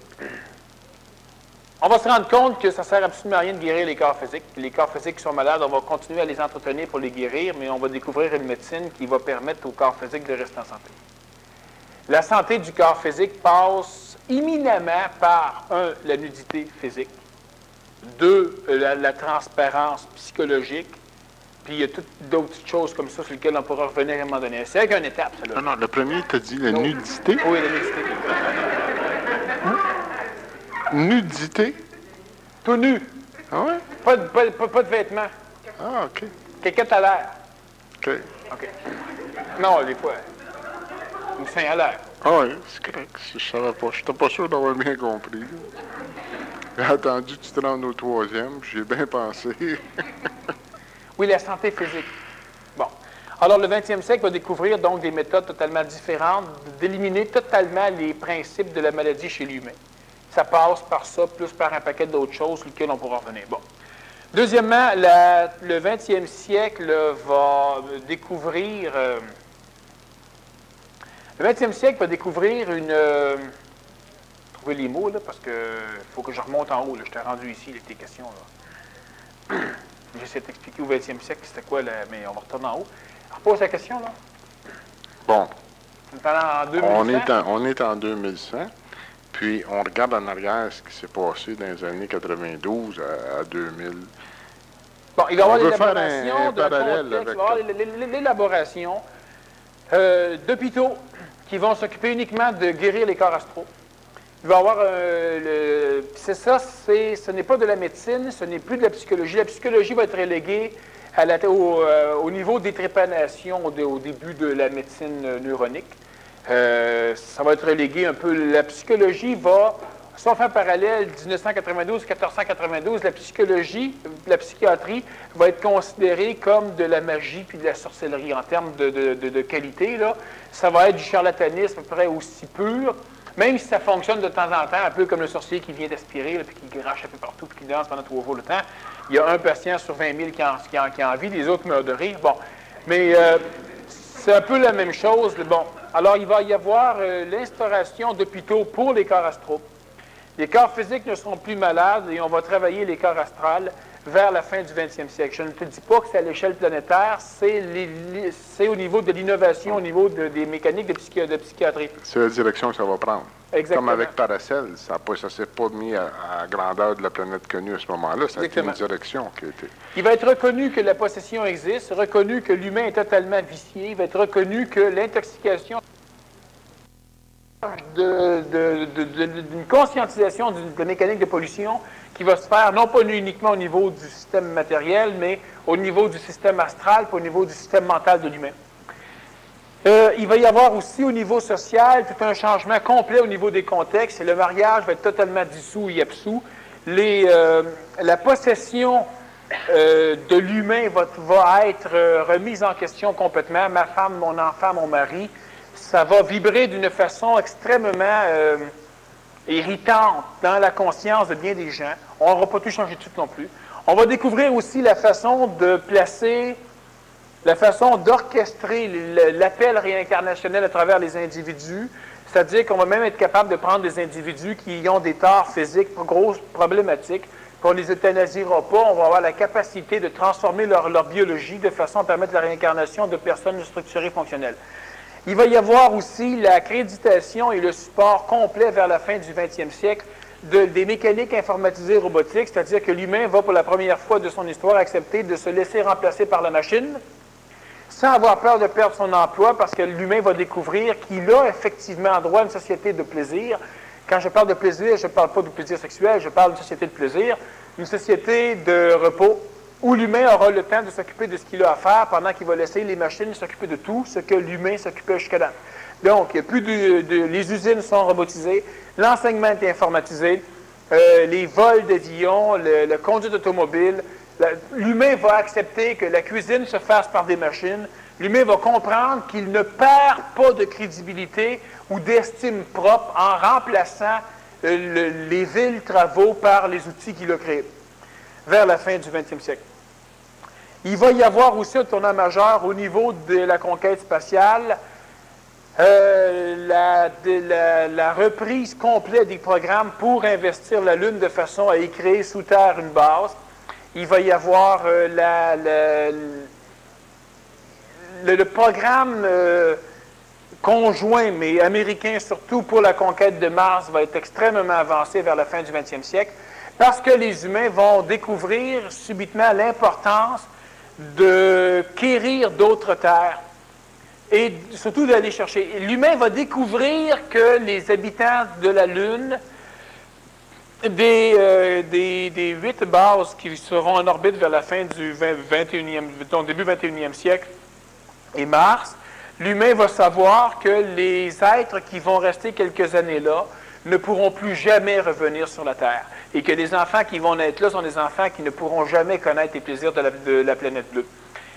On va se rendre compte que ça ne sert absolument à rien de guérir les corps physiques. Les corps physiques qui sont malades, on va continuer à les entretenir pour les guérir, mais on va découvrir une médecine qui va permettre au corps physique de rester en santé. La santé du corps physique passe imminemment par, 1, la nudité physique, 2, la transparence psychologique, puis il y a toutes d'autres choses comme ça sur lesquelles on pourra revenir à un moment donné. C'est avec une étape, ça. Là. Non, le premier, tu as dit la nudité? Oui, la nudité. Nudité? Tout nu. Ah ouais? Pas de vêtements. Ah, OK. Quelqu'un à l'air. OK. OK. Non, des fois. Ou Saint-Hilaire. Ah oui, c'est correct. Je savais pas. Je n'étais pas sûr d'avoir bien compris. J'ai attendu que tu te rendes au 3e, puis j'ai bien pensé. Oui, la santé physique. Bon. Alors, le 20e siècle va découvrir donc des méthodes totalement différentes d'éliminer totalement les principes de la maladie chez l'humain. Ça passe par ça, plus par un paquet d'autres choses sur lesquelles on pourra revenir. Bon. Deuxièmement, le 20e siècle va découvrir... le 20e siècle va découvrir une... trouver les mots, là, parce que faut que je remonte en haut. Là. Je t'ai rendu ici, avec tes questions. Là. J'essaie de t'expliquer au 20e siècle c'était quoi, là, mais on va retourner en haut. Repose la question, là. Bon. On est en 2100, puis on regarde en arrière ce qui s'est passé dans les années 92 à 2000. Bon, il va y avoir l'élaboration d'un contexte, il va y avoir l'élaboration d'hôpitaux qui vont s'occuper uniquement de guérir les corps astraux. Il va y avoir ce n'est pas de la médecine, ce n'est plus de la psychologie. La psychologie va être reléguée au niveau des trépanations au début de la médecine neuronique. Ça va être relégué un peu. La psychologie va, si on fait un parallèle 1992-1492, la psychologie, la psychiatrie va être considérée comme de la magie puis de la sorcellerie en termes de qualité. Là. Ça va être du charlatanisme à peu près aussi pur. Même si ça fonctionne de temps en temps, un peu comme le sorcier qui vient d'aspirer, puis qui crache un peu partout, puis qui danse pendant 3 jours de temps. Il y a un patient sur 20 000 qui a envie, les autres meurent de rire. Bon, mais c'est un peu la même chose. Bon, alors il va y avoir l'instauration d'hôpitaux pour les corps astraux. Les corps physiques ne seront plus malades et on va travailler les corps astrales vers la fin du 20e siècle. Je ne te dis pas que c'est à l'échelle planétaire, c'est au niveau de l'innovation, au niveau des mécaniques de psychiatrie. C'est la direction que ça va prendre. Exactement. Comme avec Paracel, ça ne s'est pas mis à grandeur de la planète connue à ce moment-là. Ça a été une direction qui a été... Il va être reconnu que la possession existe, reconnu que l'humain est totalement vicié, il va être reconnu que l'intoxication d'une conscientisation de mécanique de pollution qui va se faire non pas uniquement au niveau du système matériel, mais au niveau du système astral, puis au niveau du système mental de l'humain. Il va y avoir aussi au niveau social tout un changement complet au niveau des contextes. Le mariage va être totalement dissous et absous. La possession de l'humain va être remise en question complètement. Ma femme, mon enfant, mon mari, ça va vibrer d'une façon extrêmement irritante dans la conscience de bien des gens. On n'aura pas tout changé de suite non plus. On va découvrir aussi la façon de placer, la façon d'orchestrer l'appel réincarnationnel à travers les individus. C'est-à-dire qu'on va même être capable de prendre des individus qui ont des torts physiques, grosses problématiques, puis on ne les euthanasiera pas. On va avoir la capacité de transformer leur biologie de façon à permettre la réincarnation de personnes structurées fonctionnelles. Il va y avoir aussi l'accréditation et le support complet vers la fin du 20e siècle des mécaniques informatisées robotiques, c'est-à-dire que l'humain va pour la première fois de son histoire accepter de se laisser remplacer par la machine sans avoir peur de perdre son emploi parce que l'humain va découvrir qu'il a effectivement droit à une société de plaisir. Quand je parle de plaisir, je ne parle pas de plaisir sexuel, je parle d'une société de plaisir, une société de repos, où l'humain aura le temps de s'occuper de ce qu'il a à faire pendant qu'il va laisser les machines s'occuper de tout ce que l'humain s'occupait jusqu'à là. Donc, les usines sont robotisées, l'enseignement est informatisé, les vols d'avions, le conduite automobile. L'humain va accepter que la cuisine se fasse par des machines. L'humain va comprendre qu'il ne perd pas de crédibilité ou d'estime propre en remplaçant les vils travaux par les outils qu'il a créés vers la fin du 20e siècle. Il va y avoir aussi un tournant majeur au niveau de la conquête spatiale, la reprise complète des programmes pour investir la Lune de façon à y créer sous terre une base. Il va y avoir le programme conjoint, mais américain surtout, pour la conquête de Mars va être extrêmement avancé vers la fin du 20e siècle. Parce que les humains vont découvrir subitement l'importance de quérir d'autres terres et surtout d'aller chercher. L'humain va découvrir que les habitants de la Lune, des 8 bases qui seront en orbite vers la fin du début 21e siècle et Mars, l'humain va savoir que les êtres qui vont rester quelques années là ne pourront plus jamais revenir sur la Terre. Et que les enfants qui vont naître là sont des enfants qui ne pourront jamais connaître les plaisirs de la planète bleue.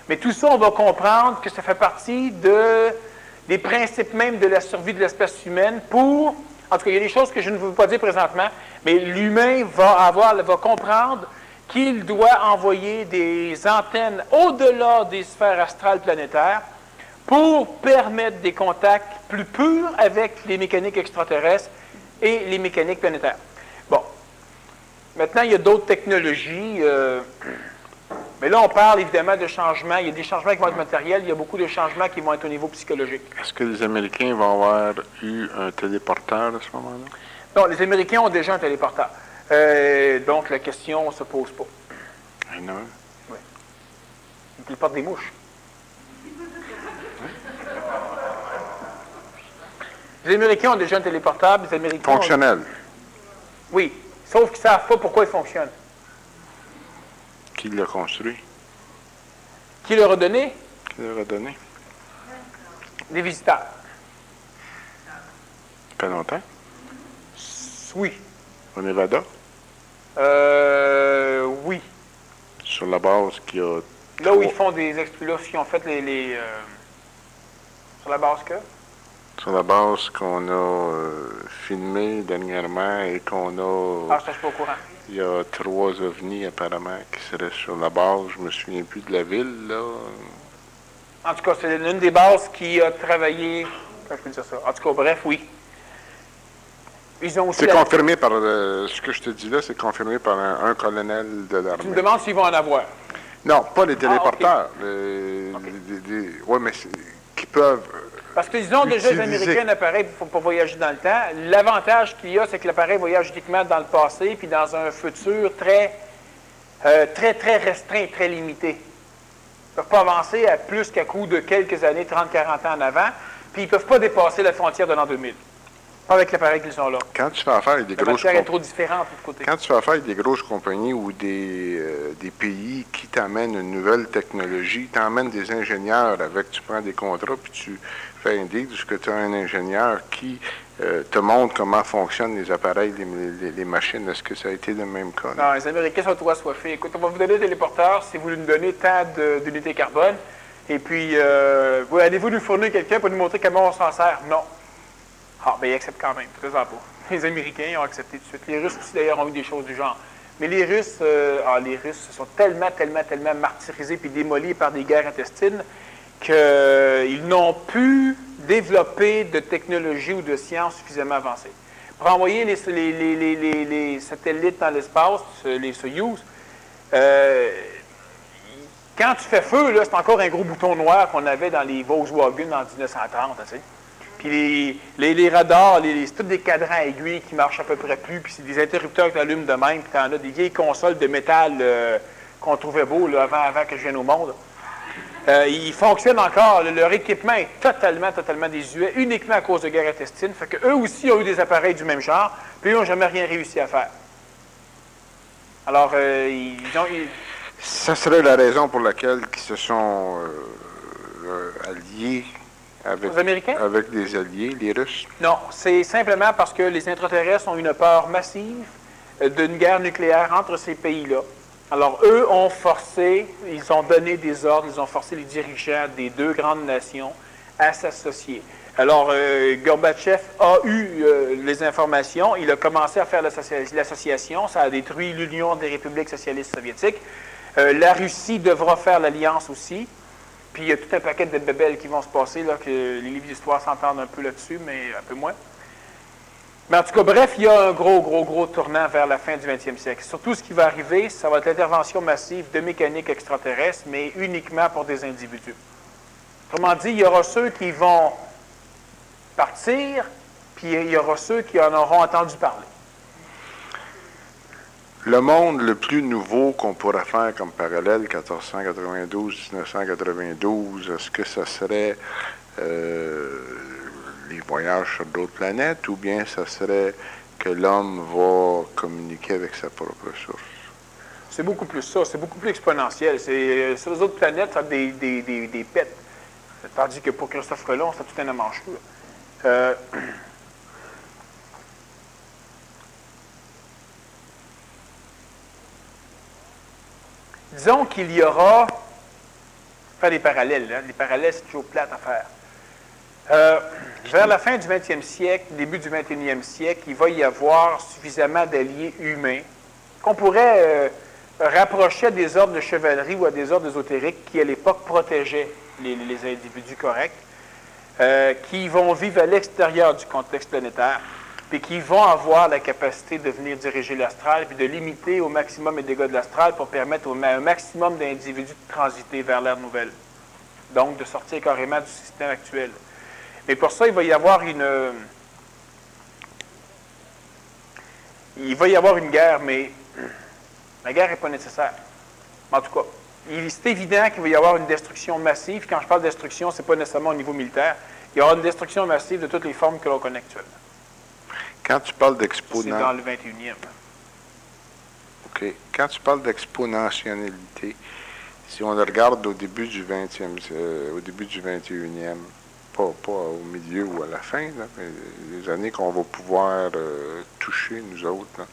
Mais tout ça, on va comprendre que ça fait partie des principes même de la survie de l'espèce humaine pour... En tout cas, il y a des choses que je ne veux pas dire présentement, mais l'humain va comprendre qu'il doit envoyer des antennes au-delà des sphères astrales planétaires pour permettre des contacts plus purs avec les mécaniques extraterrestres et les mécaniques planétaires. Bon. Maintenant, il y a d'autres technologies. Mais là, on parle évidemment de changements. Il y a des changements qui vont être matériels. Il y a beaucoup de changements qui vont être au niveau psychologique. Est-ce que les Américains vont avoir eu un téléporteur à ce moment-là? Non, les Américains ont déjà un téléporteur. Donc, la question ne se pose pas. Non. Oui. Ils téléportent des mouches. Les Américains ont déjà un téléportable. Les Américains Fonctionnel. Oui, sauf qu'ils ne savent pas pourquoi il fonctionne. Qui l'a construit? Qui leur a donné? Qui leur a donné? Des visiteurs. Ça fait longtemps? Oui. Au Nevada? Oui. Sur la base qui a... Là où ils font des explosions, ont fait sur la base que? Sur la base qu'on a filmée dernièrement et qu'on a... Ah, ça, je suis pas au courant. Il y a 3 ovnis apparemment qui seraient sur la base. Je me souviens plus de la ville, là. En tout cas, c'est l'une des bases qui a travaillé... Comment je peux dire ça? En tout cas, bref, oui. Ils ont aussi... C'est confirmé par... ce que je te dis là, c'est confirmé par un colonel de l'armée. Tu me demandes s'ils vont en avoir. Non, pas les téléporteurs. Okay. Oui, mais qui peuvent... Parce qu'ils ont déjà, les Américains, un appareil pour voyager dans le temps. L'avantage qu'il y a, c'est que l'appareil voyage uniquement dans le passé, puis dans un futur très restreint, très limité. Ils ne peuvent pas avancer à plus qu'à coup de quelques années, 30-40 ans en avant, puis ils ne peuvent pas dépasser la frontière de l'an 2000. Pas avec l'appareil qu'ils ont là. Quand tu fais affaire avec des grosses compagnies... est trop différente de côté. Quand tu fais affaire avec des grosses compagnies ou des pays qui t'amènent une nouvelle technologie, t'emmènent des ingénieurs avec, tu prends des contrats, puis tu fais un deal, parce que tu as un ingénieur qui te montre comment fonctionnent les appareils, les machines. Est-ce que ça a été le même cas? Non, les Américains sont trop assoiffés. Écoute, on va vous donner des téléporteurs si vous nous donnez tant d'unités carbone. Et puis, allez-vous nous fournir quelqu'un pour nous montrer comment on s'en sert? Non. Ah, bien, ils acceptent quand même, faisant pas. Les Américains ont accepté tout de suite. Les Russes aussi, d'ailleurs, ont eu des choses du genre. Mais les Russes se sont tellement martyrisés puis démolis par des guerres intestines qu'ils n'ont pu développer de technologie ou de science suffisamment avancée. Pour envoyer les satellites dans l'espace, les Soyouz, quand tu fais feu, là, c'est encore un gros bouton noir qu'on avait dans les Volkswagen en 1930, tu sais. Puis les radars, c'est tous des cadrans aiguilles qui marchent à peu près plus, puis c'est des interrupteurs qui t'allument de même, puis t'en as des vieilles consoles de métal qu'on trouvait beau là, avant que je vienne au monde. Ils fonctionnent encore. Leur équipement est totalement désuet, uniquement à cause de guerre intestine. Fait qu'eux aussi ont eu des appareils du même genre, puis ils n'ont jamais rien réussi à faire. Alors, Ça serait la raison pour laquelle ils se sont alliés avec des alliés, les Russes? Non, c'est simplement parce que les intraterrestres ont une peur massive d'une guerre nucléaire entre ces pays-là. Alors, eux ont forcé, ils ont donné des ordres, ils ont forcé les dirigeants des 2 grandes nations à s'associer. Alors, Gorbatchev a eu les informations, il a commencé à faire l'association, ça a détruit l'Union des républiques socialistes soviétiques. La Russie devra faire l'alliance aussi. Puis il y a tout un paquet de bébelles qui vont se passer, là, que les livres d'histoire s'entendent un peu là-dessus, mais un peu moins. Mais en tout cas, bref, il y a un gros tournant vers la fin du 20e siècle. Surtout, ce qui va arriver, ça va être l'intervention massive de mécanique extraterrestre, mais uniquement pour des individus. Autrement dit, il y aura ceux qui vont partir, puis il y aura ceux qui en auront entendu parler. Le monde le plus nouveau qu'on pourrait faire comme parallèle, 1492-1992, est-ce que ça serait les voyages sur d'autres planètes ou bien ça serait que l'homme va communiquer avec sa propre source? C'est beaucoup plus ça, c'est beaucoup plus exponentiel. Sur les autres planètes, ça a des pets. Tandis que pour Christophe Colomb, c'est tout un amancheux. Disons qu'il y aura, faire des parallèles, hein? Les parallèles, c'est toujours plate à faire. Vers la fin du 20e siècle, début du 21e siècle, il va y avoir suffisamment d'alliés humains qu'on pourrait rapprocher à des ordres de chevalerie ou à des ordres ésotériques qui, à l'époque, protégeaient les individus corrects, qui vont vivre à l'extérieur du contexte planétaire, puis qui vont avoir la capacité de venir diriger l'astral, puis de limiter au maximum les dégâts de l'astral pour permettre à un maximum d'individus de transiter vers l'ère nouvelle. Donc, de sortir carrément du système actuel. Mais pour ça, il va y avoir une guerre, mais la guerre n'est pas nécessaire. En tout cas, c'est évident qu'il va y avoir une destruction massive. Quand je parle de destruction, ce n'est pas nécessairement au niveau militaire. Il y aura une destruction massive de toutes les formes que l'on connaît actuellement. Quand tu parles d'exponentialité... C'est dans le 21e. OK. Quand tu parles d'exponentialité, si on le regarde au début du 21e, pas au milieu ou à la fin, là, mais les années qu'on va pouvoir toucher, nous autres, là,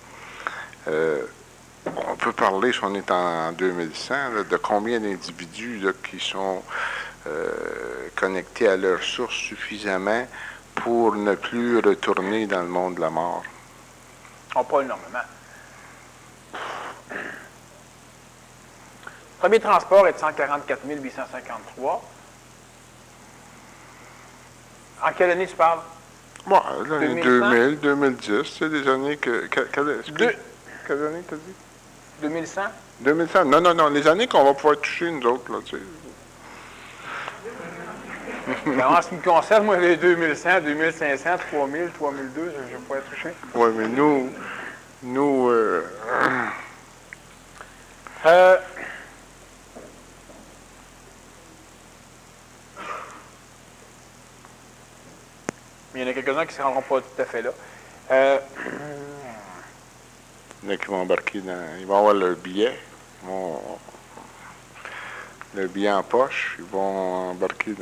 on peut parler, si on est en 2100, là, de combien d'individus là, qui sont connectés à leur source suffisamment pour ne plus retourner dans le monde de la mort. Oh, pas énormément. Le premier transport est de 144 853. En quelle année tu parles? Bon, l'année 2000, 2010, c'est des années que... Quelle année t'as dit? 2100? 2100. Non, les années qu'on va pouvoir toucher, nous autres, là, tu sais. Ben, en ce qui me concerne, moi, les 2100, 2500, 3000, 3002, je vais pouvoir toucher. Oui, mais nous... Il y en a quelques-uns qui ne se rendront pas tout à fait là. Il y en a qui vont embarquer dans... Ils vont avoir leur billet. Le billet en poche. Ils vont embarquer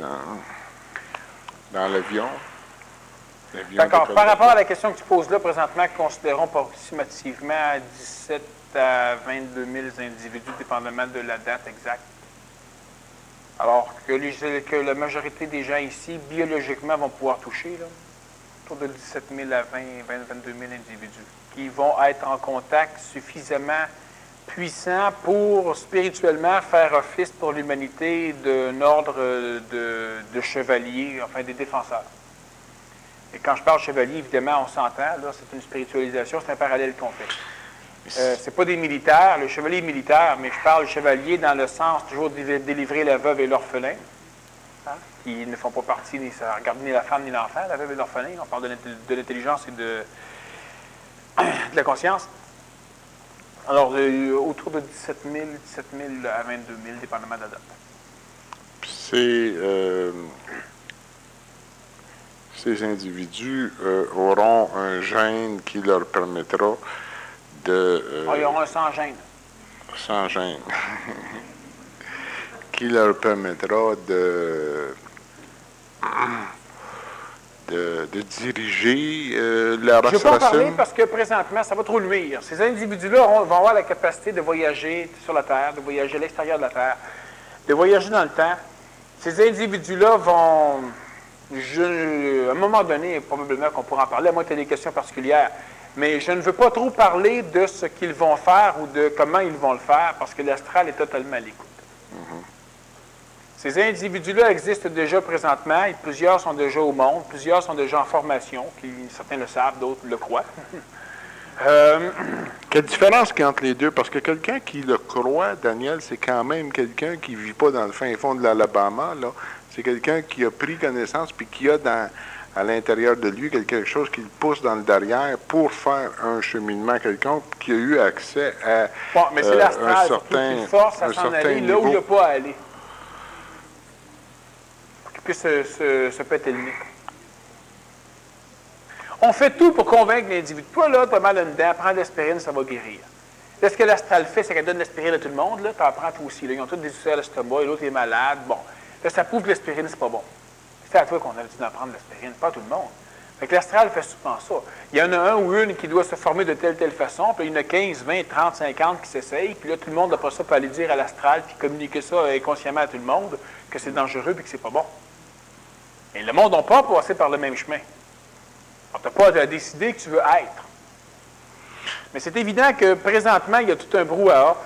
dans l'avion. D'accord. Par rapport à la question que tu poses là, présentement, considérons approximativement 17 à 22 000 individus, dépendamment de la date exacte. Alors que la majorité des gens ici, biologiquement, vont pouvoir toucher, là, autour de 17 000 à 22 000 individus, qui vont être en contact suffisamment puissant pour spirituellement faire office pour l'humanité d'un ordre de chevaliers, enfin des défenseurs. Et quand je parle chevalier, évidemment, on s'entend, là, c'est une spiritualisation, c'est un parallèle qu'on fait. C'est pas des militaires, le chevalier est militaire, mais je parle chevalier dans le sens toujours de délivrer la veuve et l'orphelin, hein, qui ne font pas partie, ni ça regarde ni la femme ni l'enfant, la veuve et l'orphelin. On parle de l'intelligence et de la conscience. Alors, autour de 17 000 à 22 000, dépendamment de la date. Ces individus auront un gène qui leur permettra de... ils auront un sans-gène. Sans-gène. Qui leur permettra de diriger la race. Je ne vais pas en parler parce que présentement, ça va trop nuire. Ces individus-là vont avoir la capacité de voyager sur la Terre, de voyager à l'extérieur de la Terre, de voyager dans le temps. Ces individus-là vont... à un moment donné, probablement qu'on pourra en parler, à moins que tu aies des questions particulières. Mais je ne veux pas trop parler de ce qu'ils vont faire ou de comment ils vont le faire, parce que l'astral est totalement à l'écoute. Ces individus-là existent déjà présentement, et plusieurs sont déjà au monde, plusieurs sont déjà en formation, certains le savent, d'autres le croient. Quelle différence qu'il y a entre les deux? Parce que quelqu'un qui le croit, Daniel, c'est quand même quelqu'un qui ne vit pas dans le fin fond de l'Alabama, là. C'est quelqu'un qui a pris connaissance puis qui a à l'intérieur de lui quelque chose qui le pousse dans le derrière pour faire un cheminement quelconque, qui a eu accès à bon, mais c'est l'astral, une force à s'en aller là où il n'y a pas à aller. Pour qu'il puisse se péter le nez. On fait tout pour convaincre l'individu. Toi, là, tu as mal à une dent, prends de l'aspirine, ça va guérir. Là, ce que l'astral fait, c'est qu'elle donne l'aspirine à tout le monde. Tu en prends toi aussi. Là. Ils ont tous des ulcères à l'estomac, et l'autre est malade. Bon. Là, ça prouve que l'aspirine, c'est pas bon. C'est à toi qu'on a dit d'en prendre l'aspirine, pas à tout le monde. Fait que l'astral fait souvent ça. Il y en a un ou une qui doit se former de telle façon, puis il y en a 15, 20, 30, 50 qui s'essayent, puis là, tout le monde, après ça, peut aller dire à l'astral, puis communiquer ça inconsciemment à tout le monde, que c'est dangereux puis que c'est pas bon. Et le monde n'a pas passé par le même chemin. On t'a pas à décider que tu veux être. Mais c'est évident que présentement, il y a tout un brouhaha.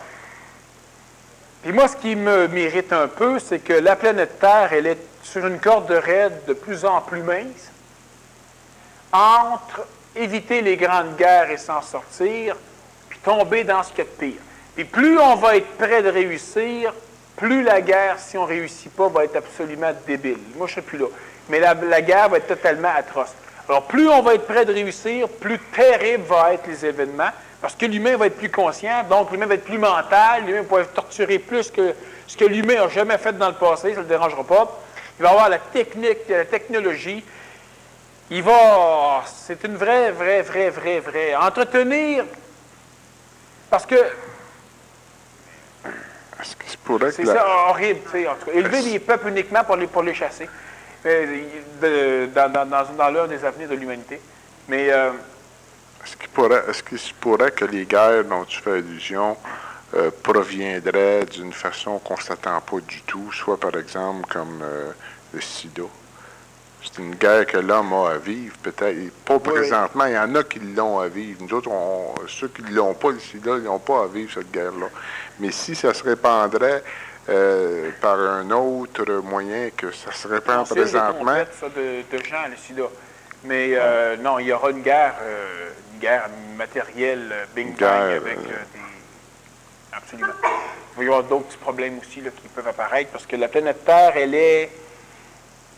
Puis moi, ce qui me mérite un peu, c'est que la planète Terre, elle est sur une corde raide de plus en plus mince, entre éviter les grandes guerres et s'en sortir, puis tomber dans ce qu'il y a de pire. Puis plus on va être près de réussir, plus la guerre, si on ne réussit pas, va être absolument débile. Moi, je ne serai plus là. Mais la guerre va être totalement atroce. Alors, plus on va être près de réussir, plus terribles vont être les événements, parce que l'humain va être plus conscient, donc l'humain va être plus mental, l'humain va être torturé plus que ce que l'humain n'a jamais fait dans le passé, ça ne le dérangera pas. Il va avoir la technique, la technologie. Il va... C'est une vraie... Entretenir... Parce que... Est-ce que c'est pourrait que c'est ça, horrible, tu sais, en tout cas. Élever des peuples uniquement pour les chasser, dans l'heure des avenirs de l'humanité. Mais... Est-ce qu'il se pourrait que les guerres dont tu fais allusion proviendraient d'une façon qu'on ne s'attend pas du tout, soit par exemple comme le sida? C'est une guerre que l'homme a à vivre, peut-être. Pas présentement, il y en a qui l'ont à vivre. Nous autres, ceux qui ne l'ont pas, le sida, ils n'ont pas à vivre cette guerre-là. Mais si ça se répandrait par un autre moyen que ça se répand présentement... C'est ça de gens, le sida. Mais non, il y aura une guerre matérielle, bing bang, avec des... Absolument. Il va y avoir d'autres petits problèmes aussi là, qui peuvent apparaître, parce que la planète Terre, elle est...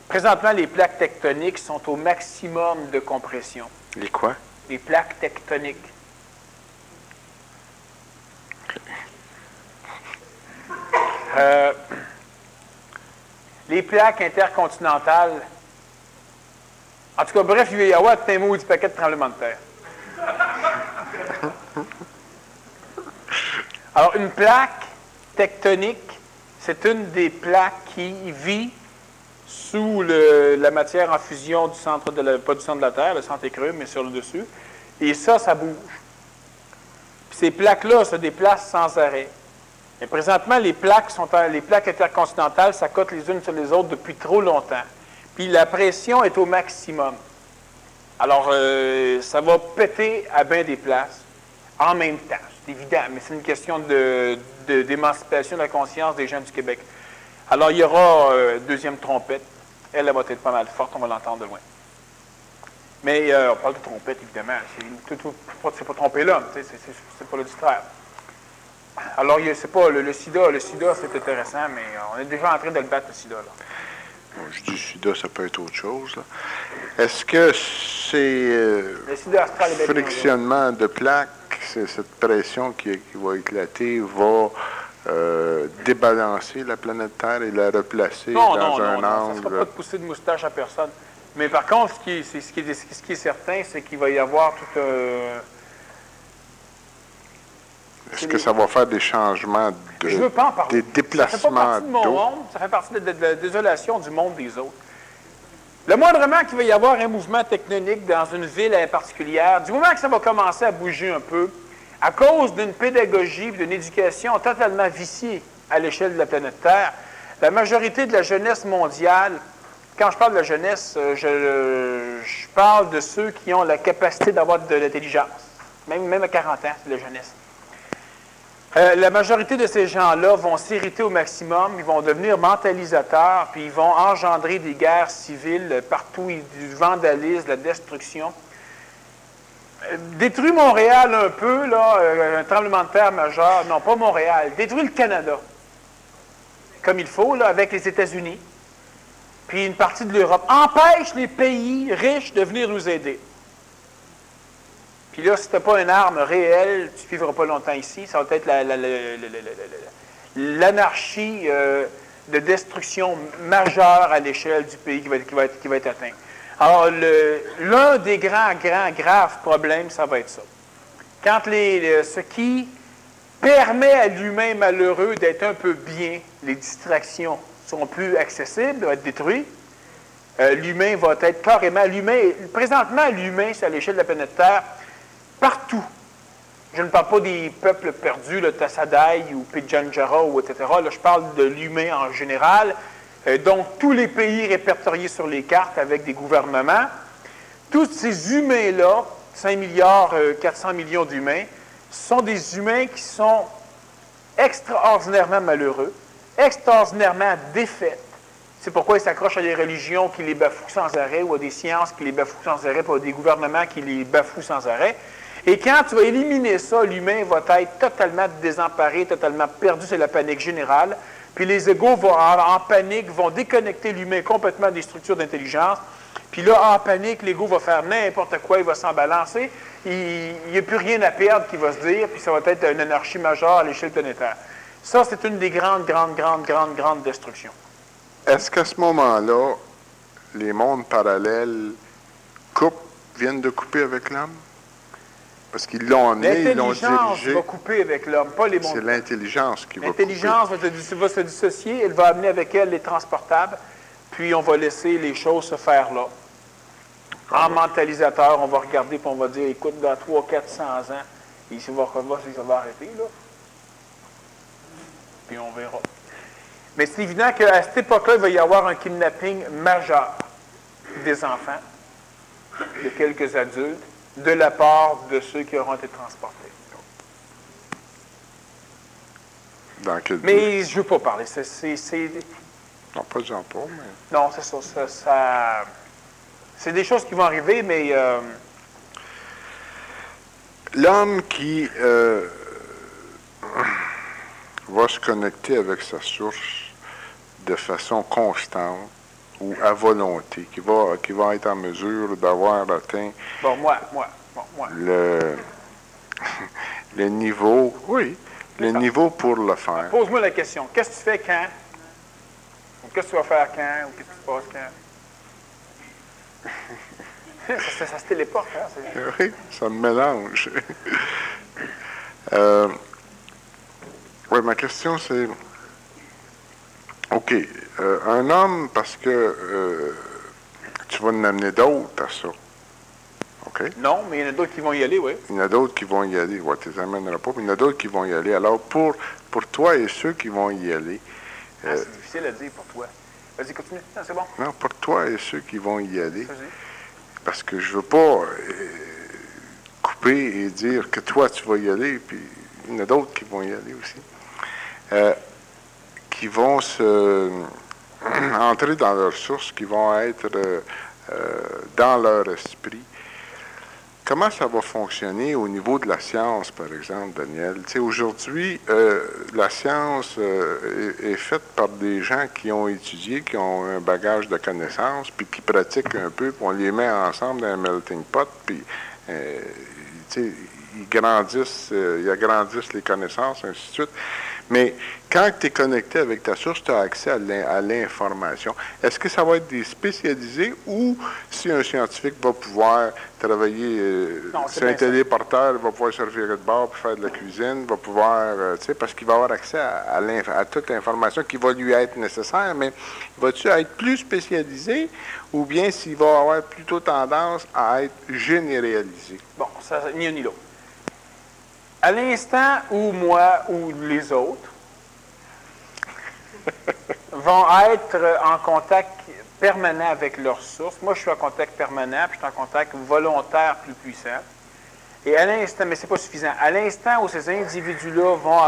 Présentement, les plaques tectoniques sont au maximum de compression. Les quoi? Les plaques tectoniques. Les plaques intercontinentales. En tout cas, bref, il va y avoir un mot du paquet de tremblements de terre. Alors, une plaque tectonique, c'est une des plaques qui vit sous la matière en fusion du centre pas du centre de la Terre, le centre est creux, mais sur le dessus. Et ça bouge. Puis ces plaques-là se déplacent sans arrêt. Mais présentement, les plaques intercontinentales s'accotent les unes sur les autres depuis trop longtemps. Puis la pression est au maximum. Alors, ça va péter à bien des places en même temps. C'est évident, mais c'est une question d'émancipation de la conscience des gens du Québec. Alors, il y aura deuxième trompette. Elle va être pas mal forte, on va l'entendre de loin. Mais on parle de trompette, évidemment. C'est pas tromper l'homme, c'est pas le distraire. Alors, c'est pas le sida. Le sida, c'est intéressant, mais on est déjà en train de le battre, le sida, là. Je dis sida, ça peut être autre chose. Là. Est-ce que c'est frictionnement de plaques, cette pression qui va éclater, va débalancer la planète Terre et la replacer dans un angle? Non, ça ne sera pas de pousser de moustache à personne. Mais par contre, ce qui est certain, c'est qu'il va y avoir tout un... Est-ce que ça va faire des changements Je veux pas en parler. Des déplacements d'eau? Ça fait partie de la désolation du monde des autres. Le moindrement qu'il va y avoir un mouvement tectonique dans une ville particulière, du moment que ça va commencer à bouger un peu, à cause d'une pédagogie, d'une éducation totalement viciée à l'échelle de la planète Terre, la majorité de la jeunesse mondiale, quand je parle de la jeunesse, je parle de ceux qui ont la capacité d'avoir de l'intelligence. Même à 40 ans, c'est la jeunesse. La majorité de ces gens-là vont s'irriter au maximum, ils vont devenir mentalisateurs, puis ils vont engendrer des guerres civiles partout, du vandalisme, de la destruction. Détruit Montréal un peu, là, un tremblement de terre majeur, non, pas Montréal, détruit le Canada, comme il faut, là, avec les États-Unis, puis une partie de l'Europe. Empêche les pays riches de venir nous aider. Puis là, si tu n'as pas une arme réelle, tu ne vivras pas longtemps ici. Ça va être l'anarchie de destruction majeure à l'échelle du pays qui va être atteint. Alors, l'un des graves problèmes, ça va être ça. Quand ce qui permet à l'humain malheureux d'être un peu bien, les distractions seront plus accessibles, vont être détruits. L'humain va être carrément... Présentement, l'humain, c'est à l'échelle de la planète Terre, partout. Je ne parle pas des peuples perdus, le Tassadai ou Pidjanjara, ou etc. Là, je parle de l'humain en général. Donc, tous les pays répertoriés sur les cartes avec des gouvernements. Tous ces humains-là, 5 milliards 400 millions d'humains, sont des humains qui sont extraordinairement malheureux, extraordinairement défaits. C'est pourquoi ils s'accrochent à des religions qui les bafouent sans arrêt, ou à des sciences qui les bafouent sans arrêt, ou à des gouvernements qui les bafouent sans arrêt. Et quand tu vas éliminer ça, l'humain va être totalement désemparé, totalement perdu, c'est la panique générale. Puis les égos vont en panique, vont déconnecter l'humain complètement des structures d'intelligence. Puis là, en panique, l'ego va faire n'importe quoi, il va s'en balancer. Il n'y a plus rien à perdre qui va se dire, puis ça va être une anarchie majeure à l'échelle planétaire. Ça, c'est une des grandes destructions. Est-ce qu'à ce moment-là, les mondes parallèles viennent de couper avec l'homme? Parce qu'ils l'ont amené, ils l'ont dirigé. L'intelligence va couper avec l'homme, pas les mondes. C'est l'intelligence qui va couper. L'intelligence va se dissocier, elle va amener avec elle les transportables, puis on va laisser les choses se faire là. En mentalisateur, on va regarder et on va dire, écoute, dans 300-400 ans, ça va arrêter, là. Puis on verra. Mais c'est évident qu'à cette époque-là, il va y avoir un kidnapping majeur des enfants, de quelques adultes, de la part de ceux qui auront été transportés. Dans quel mais je ne veux pas parler. Non, pas Jean Paul, mais... Non, c'est ça. C'est des choses qui vont arriver, mais... L'homme qui va se connecter avec sa source de façon constante ou à volonté, qui va être en mesure d'avoir atteint le niveau, le niveau pour le faire. Pose-moi la question. Qu'est-ce que tu fais quand? Ou qu'est-ce que tu vas faire quand? Ou qu'est-ce qui se passe quand? ça se téléporte, hein? Oui, ça me mélange. Oui, ma question c'est, OK, un homme, parce que tu vas en amener d'autres à ça. OK? Non, mais il y en a d'autres qui vont y aller, oui. Il y en a d'autres qui vont y aller. Ouais, tu les amèneras pas, mais il y en a d'autres qui vont y aller. Alors, pour toi et ceux qui vont y aller... c'est difficile à dire pour toi. Vas-y, continue. Non, c'est bon. Non, pour toi et ceux qui vont y aller. Parce que je veux pas couper et dire que toi, tu vas y aller, puis il y en a d'autres qui vont y aller aussi. Qui vont entrer dans leur source, qui vont être dans leur esprit. Comment ça va fonctionner au niveau de la science, par exemple, Daniel? Tu sais, aujourd'hui, la science est faite par des gens qui ont étudié, qui ont un bagage de connaissances, puis qui pratiquent un peu, puis on les met ensemble dans un melting pot, puis tu sais, ils agrandissent les connaissances, ainsi de suite. Mais quand tu es connecté avec ta source, tu as accès à l'information. Est-ce que ça va être des spécialisés ou si un scientifique va pouvoir travailler sur un téléporteur, il va pouvoir se revirer de bord pour faire de la cuisine, va pouvoir, tu sais, parce qu'il va avoir accès à toute l'information qui va lui être nécessaire, mais va-tu être plus spécialisé ou bien s'il va avoir plutôt tendance à être généralisé? Bon, ça, ni un ni l'autre. À l'instant où moi ou les autres vont être en contact permanent avec leur source, moi je suis en contact permanent, puis je suis en contact volontaire plus puissant. Et à l'instant, mais c'est pas suffisant, à l'instant où ces individus-là vont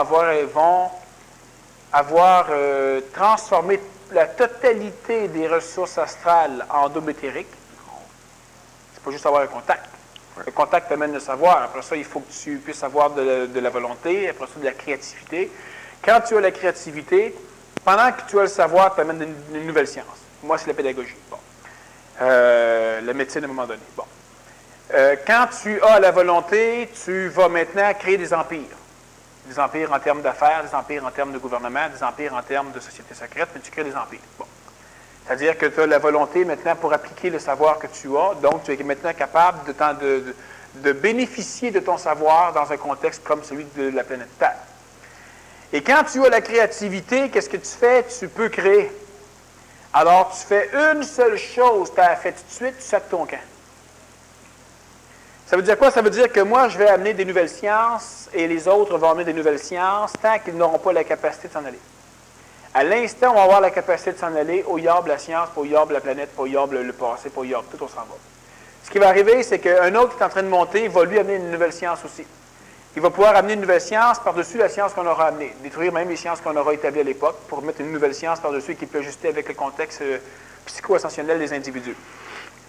avoir transformé la totalité des ressources astrales en double éthérique, c'est pas juste avoir un contact. Le contact t'amène le savoir. Après ça, il faut que tu puisses avoir de la volonté. Après ça, de la créativité. Quand tu as la créativité, pendant que tu as le savoir, tu amènes une nouvelle science. Moi, c'est la pédagogie. Bon. La médecine à un moment donné. Bon. Quand tu as la volonté, tu vas maintenant créer des empires. Des empires en termes d'affaires, des empires en termes de gouvernement, des empires en termes de société secrète, mais tu crées des empires. Bon. C'est-à-dire que tu as la volonté maintenant pour appliquer le savoir que tu as, donc tu es maintenant capable de bénéficier de ton savoir dans un contexte comme celui de la planète Terre. Et quand tu as la créativité, qu'est-ce que tu fais? Tu peux créer. Alors, tu fais une seule chose, tu as fait tout de suite, tu sacs ton camp. Ça veut dire quoi? Ça veut dire que moi, je vais amener des nouvelles sciences et les autres vont amener des nouvelles sciences tant qu'ils n'auront pas la capacité de s'en aller. À l'instant, on va avoir la capacité de s'en aller, au yarb la science, pas au yarb la planète, pas au yarb le passé, pas au yarb tout, on s'en va. Ce qui va arriver, c'est qu'un autre qui est en train de monter va lui amener une nouvelle science aussi. Il va pouvoir amener une nouvelle science par-dessus la science qu'on aura amenée, détruire même les sciences qu'on aura établies à l'époque pour mettre une nouvelle science par-dessus qui peut ajuster avec le contexte psycho-ascensionnel des individus.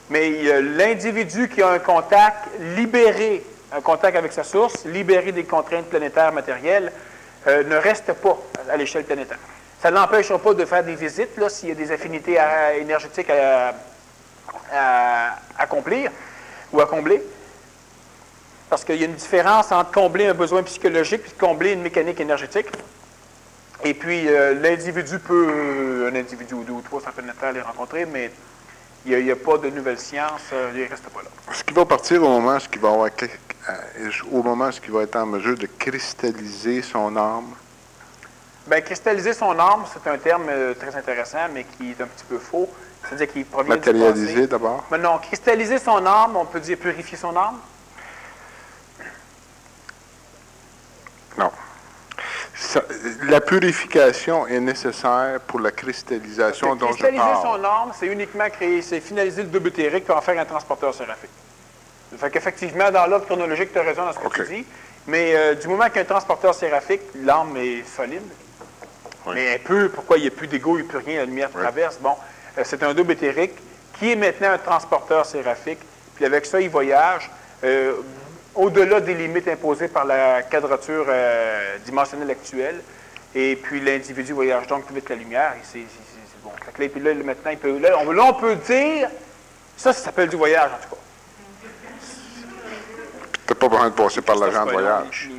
Mais l'individu qui a un contact libéré, un contact avec sa source, libéré des contraintes planétaires matérielles, ne reste pas à l'échelle planétaire. Ça ne l'empêchera pas de faire des visites s'il y a des affinités énergétiques à accomplir ou à combler. Parce qu'il y a une différence entre combler un besoin psychologique et combler une mécanique énergétique. Et puis, l'individu peut, un individu ou deux ou trois sans planétaire les rencontrer, mais il n'y a pas de nouvelles sciences, il ne reste pas là. Est-ce qu'il va partir au moment où il va avoir au moment où il va être en mesure de cristalliser son âme? Bien, cristalliser son âme, c'est un terme très intéressant, mais qui est un petit peu faux. C'est-à-dire qu'il provient du passé. Matérialiser d'abord? Mais non, cristalliser son âme, on peut dire purifier son âme? Non. La purification est nécessaire pour la cristallisation dont je parle. Cristalliser son âme, c'est uniquement créer, c'est finaliser le double éthérique pour en faire un transporteur séraphique. Ça fait qu'effectivement, dans l'ordre chronologique, tu as raison dans ce que tu dis, mais du moment qu'il y a un transporteur séraphique, l'âme est solide. Oui. Mais pourquoi il n'y a plus d'ego, il n'y a plus rien, la lumière traverse. Bon, c'est un double éthérique qui est maintenant un transporteur séraphique, puis avec ça, il voyage au-delà des limites imposées par la quadrature dimensionnelle actuelle, et puis l'individu voyage donc plus vite que la lumière, et c'est bon. Fait que là, maintenant, on peut dire, ça s'appelle du voyage, en tout cas. Tu n'as pas besoin de passer par l'agent de voyage.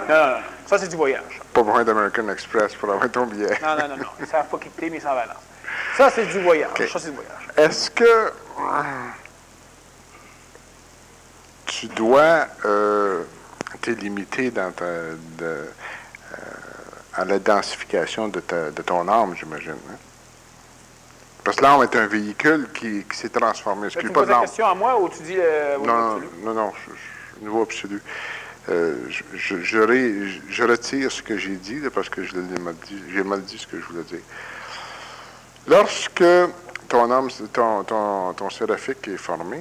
Non, ça c'est du voyage. Pas besoin d'American Express pour avoir ton billet. Non. Ils ne savent pas quitter, mais ils s'en balancent. Ça, c'est du voyage. Okay. Ça, c'est du voyage. Est-ce que tu dois te limiter à la densification de ton âme, j'imagine? Hein? Parce que l'âme est un véhicule qui s'est transformé. Tu me poses la question à moi ou tu dis non, niveau absolu. Je retire ce que j'ai dit, là, parce que j'ai mal dit ce que je voulais dire. Lorsque ton âme, ton séraphique est formé,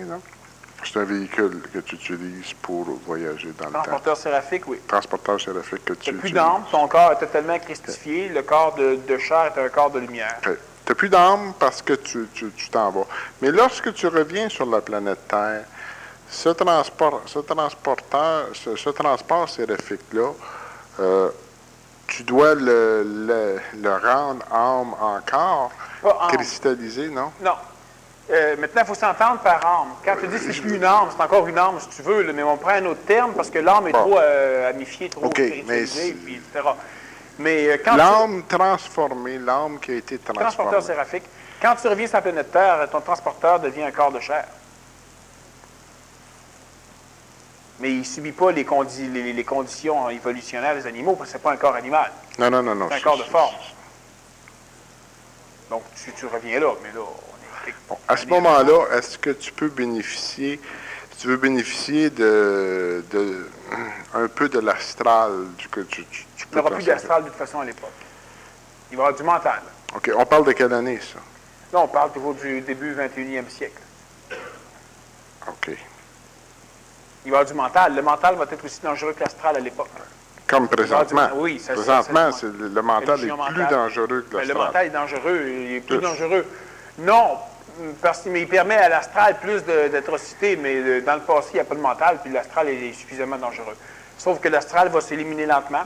c'est un véhicule que tu utilises pour voyager dans le temps. Transporteur séraphique, oui. Transporteur séraphique que tu utilises. Tu n'as plus d'âme, ton corps est totalement christifié, le corps de chair est un corps de lumière. Okay. Tu n'as plus d'âme parce que tu t'en vas. Mais lorsque tu reviens sur la planète Terre, ce transport séraphique-là, tu dois le rendre âme encore, cristallisé, non? Non. Maintenant, il faut s'entendre par âme. Quand tu dis que c'est plus une âme, c'est encore une âme si tu veux, mais on prend un autre terme parce que l'âme est trop amifiée, trop spiritualisée, puis etc. Mais quand l'âme transformée, l'âme qui a été transformée. Transporteur séraphique. Quand tu reviens sur la planète Terre, ton transporteur devient un corps de chair. Mais il ne subit pas les conditions évolutionnaires des animaux, parce que ce n'est pas un corps animal. Non. C'est un corps de forme. Donc, tu reviens là, mais là, bon, à ce moment-là, est-ce que tu peux bénéficier, si tu veux bénéficier un peu de l'astral que tu peux. Il n'y aura plus d'astral de toute façon à l'époque. Il va y avoir du mental. OK. On parle de quelle année, ça? Là, on parle toujours du début 21e siècle. OK. Il va y avoir du mental. Le mental va être aussi dangereux que l'astral à l'époque. Comme présentement. Oui, présentement, le mental est plus dangereux que l'astral. Le mental est dangereux. Il est plus dangereux. Non, mais il permet à l'astral plus d'atrocités, mais dans le passé, il n'y a pas de mental, puis l'astral est suffisamment dangereux. Sauf que l'astral va s'éliminer lentement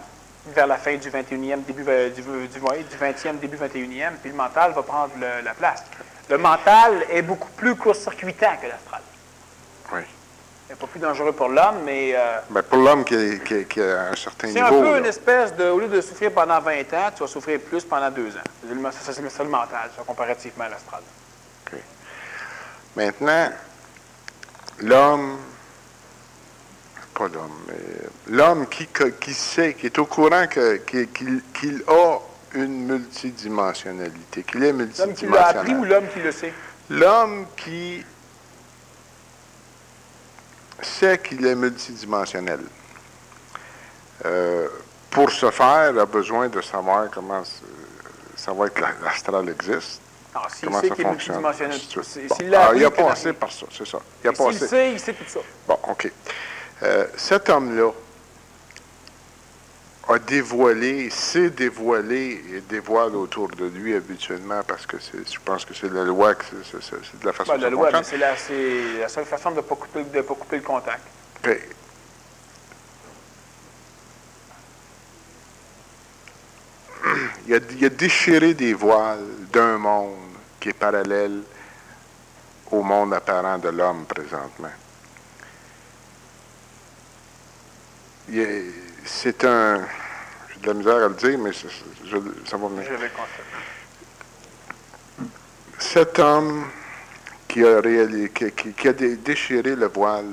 vers la fin du 21e, du 20e, début 21e, puis le mental va prendre la place. Le mental est beaucoup plus court-circuitant que l'astral. Oui. Il n'est pas plus dangereux pour l'homme, mais... pour l'homme qui a un certain niveau... C'est un peu une espèce de... Au lieu de souffrir pendant 20 ans, tu vas souffrir plus pendant 2 ans. Ça, c'est le mental, ça, comparativement à l'astral. OK. Maintenant, l'homme... Pas l'homme, mais... L'homme qui sait, qui est au courant qu'il a une multidimensionnalité, qu'il est L'homme qui l'a multidimensionnel. appris ou l'homme qui le sait? L'homme qui sait qu'il est multidimensionnel. Pour ce faire, il a besoin de savoir comment l'astral existe. Alors, s'il Comment sait ça qu'il est fonctionne. multidimensionnel, Bon. s'il l'a appris, Il a il connaît passé rien. par ça, c'est ça. Et s'il sait, il sait tout ça. Bon, OK. Cet homme-là a dévoilé, sait dévoiler et dévoile autour de lui habituellement parce que je pense que c'est la loi, c'est de la façon Ben, dont la ça loi, fonctionne. mais c'est la seule façon de ne pas couper le contact. OK. Il a déchiré des voiles d'un monde qui est parallèle au monde apparent de l'homme présentement. C'est un... J'ai de la misère à le dire, mais ça va venir. Je vais le constater. Cet homme qui a déchiré le voile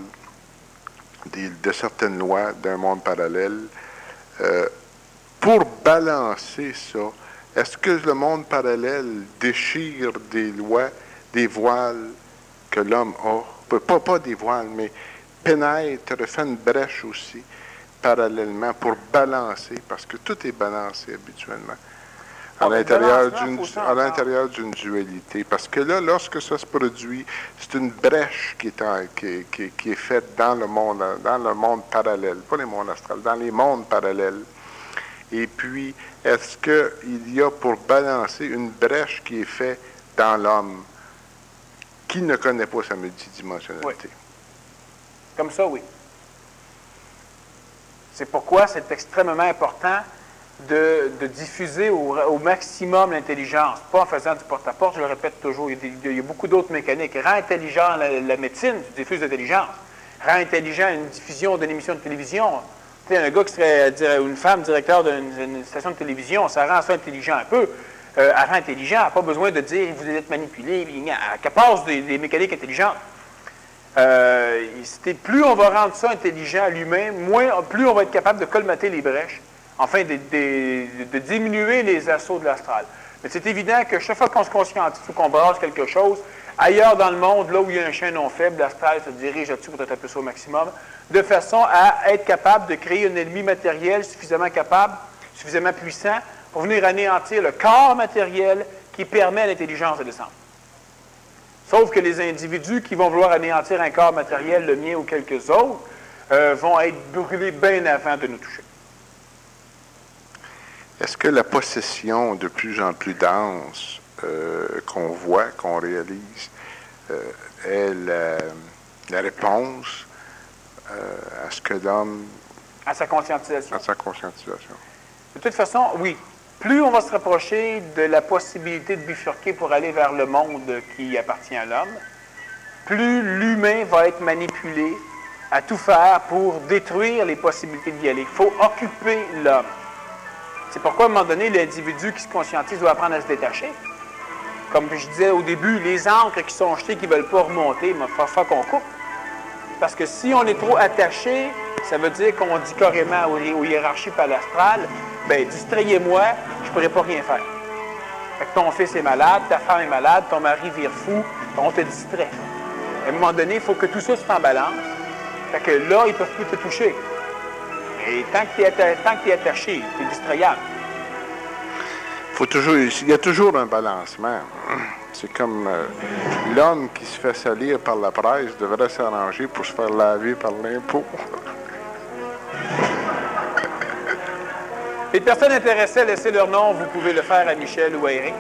de certaines lois d'un monde parallèle, pour balancer ça, est-ce que le monde parallèle déchire des lois, des voiles que l'homme a? Pas des voiles, mais pénètre, fait une brèche aussi, parallèlement, pour balancer, parce que tout est balancé habituellement, à l'intérieur d'une dualité. Parce que là, lorsque ça se produit, c'est une brèche qui est faite dans le monde parallèle, pas les mondes astrales, dans les mondes parallèles. Et puis, est-ce qu'il y a pour balancer une brèche qui est faite dans l'homme qui ne connaît pas sa multidimensionnalité? Oui. Comme ça, oui. C'est pourquoi c'est extrêmement important de diffuser au maximum l'intelligence, pas en faisant du porte-à-porte, je le répète toujours, il y a beaucoup d'autres mécaniques. Rends intelligent la médecine, tu diffuses l'intelligence. Rends intelligent une diffusion d'une émission de télévision. Tu sais, un gars qui serait, ou une femme directeur d'une station de télévision, ça rend ça intelligent un peu. Elle rend intelligent, elle n'a pas besoin de dire vous allez être manipulé, elle passe des mécaniques intelligentes. Plus on va rendre ça intelligent à l'humain, plus on va être capable de colmater les brèches, enfin de diminuer les assauts de l'astral. Mais c'est évident que chaque fois qu'on se conscientise ou qu'on brasse quelque chose, ailleurs dans le monde, là où il y a un chaînon faible, l'astral se dirige là-dessus pour taper ça au maximum, de façon à être capable de créer un ennemi matériel suffisamment puissant pour venir anéantir le corps matériel qui permet à l'intelligence de descendre. Sauf que les individus qui vont vouloir anéantir un corps matériel, le mien ou quelques autres, vont être brûlés bien avant de nous toucher. Est-ce que la possession de plus en plus dense qu'on voit, qu'on réalise, est la réponse à ce que l'homme... À sa conscientisation. À sa conscientisation. De toute façon, oui. Plus on va se rapprocher de la possibilité de bifurquer pour aller vers le monde qui appartient à l'homme, plus l'humain va être manipulé à tout faire pour détruire les possibilités d'y aller. Il faut occuper l'homme. C'est pourquoi, à un moment donné, l'individu qui se conscientise doit apprendre à se détacher. Comme je disais au début, les ancres qui sont jetées, qui ne veulent pas remonter, il va falloir qu'on coupe. Parce que si on est trop attaché, ça veut dire qu'on dit carrément aux hiérarchies palastrales, bien, distrayez-moi, je ne pourrai pas rien faire. Fait que ton fils est malade, ta femme est malade, ton mari vire fou, on te distrait. À un moment donné, il faut que tout ça soit en balance. Fait que là, ils ne peuvent plus te toucher. Et tant que tu es attaché, tu es distrayable. Il y a toujours un balancement. C'est comme l'homme qui se fait salir par la presse devrait s'arranger pour se faire laver par l'impôt. Les personnes intéressées à laisser leur nom, vous pouvez le faire à Michel ou à Eric.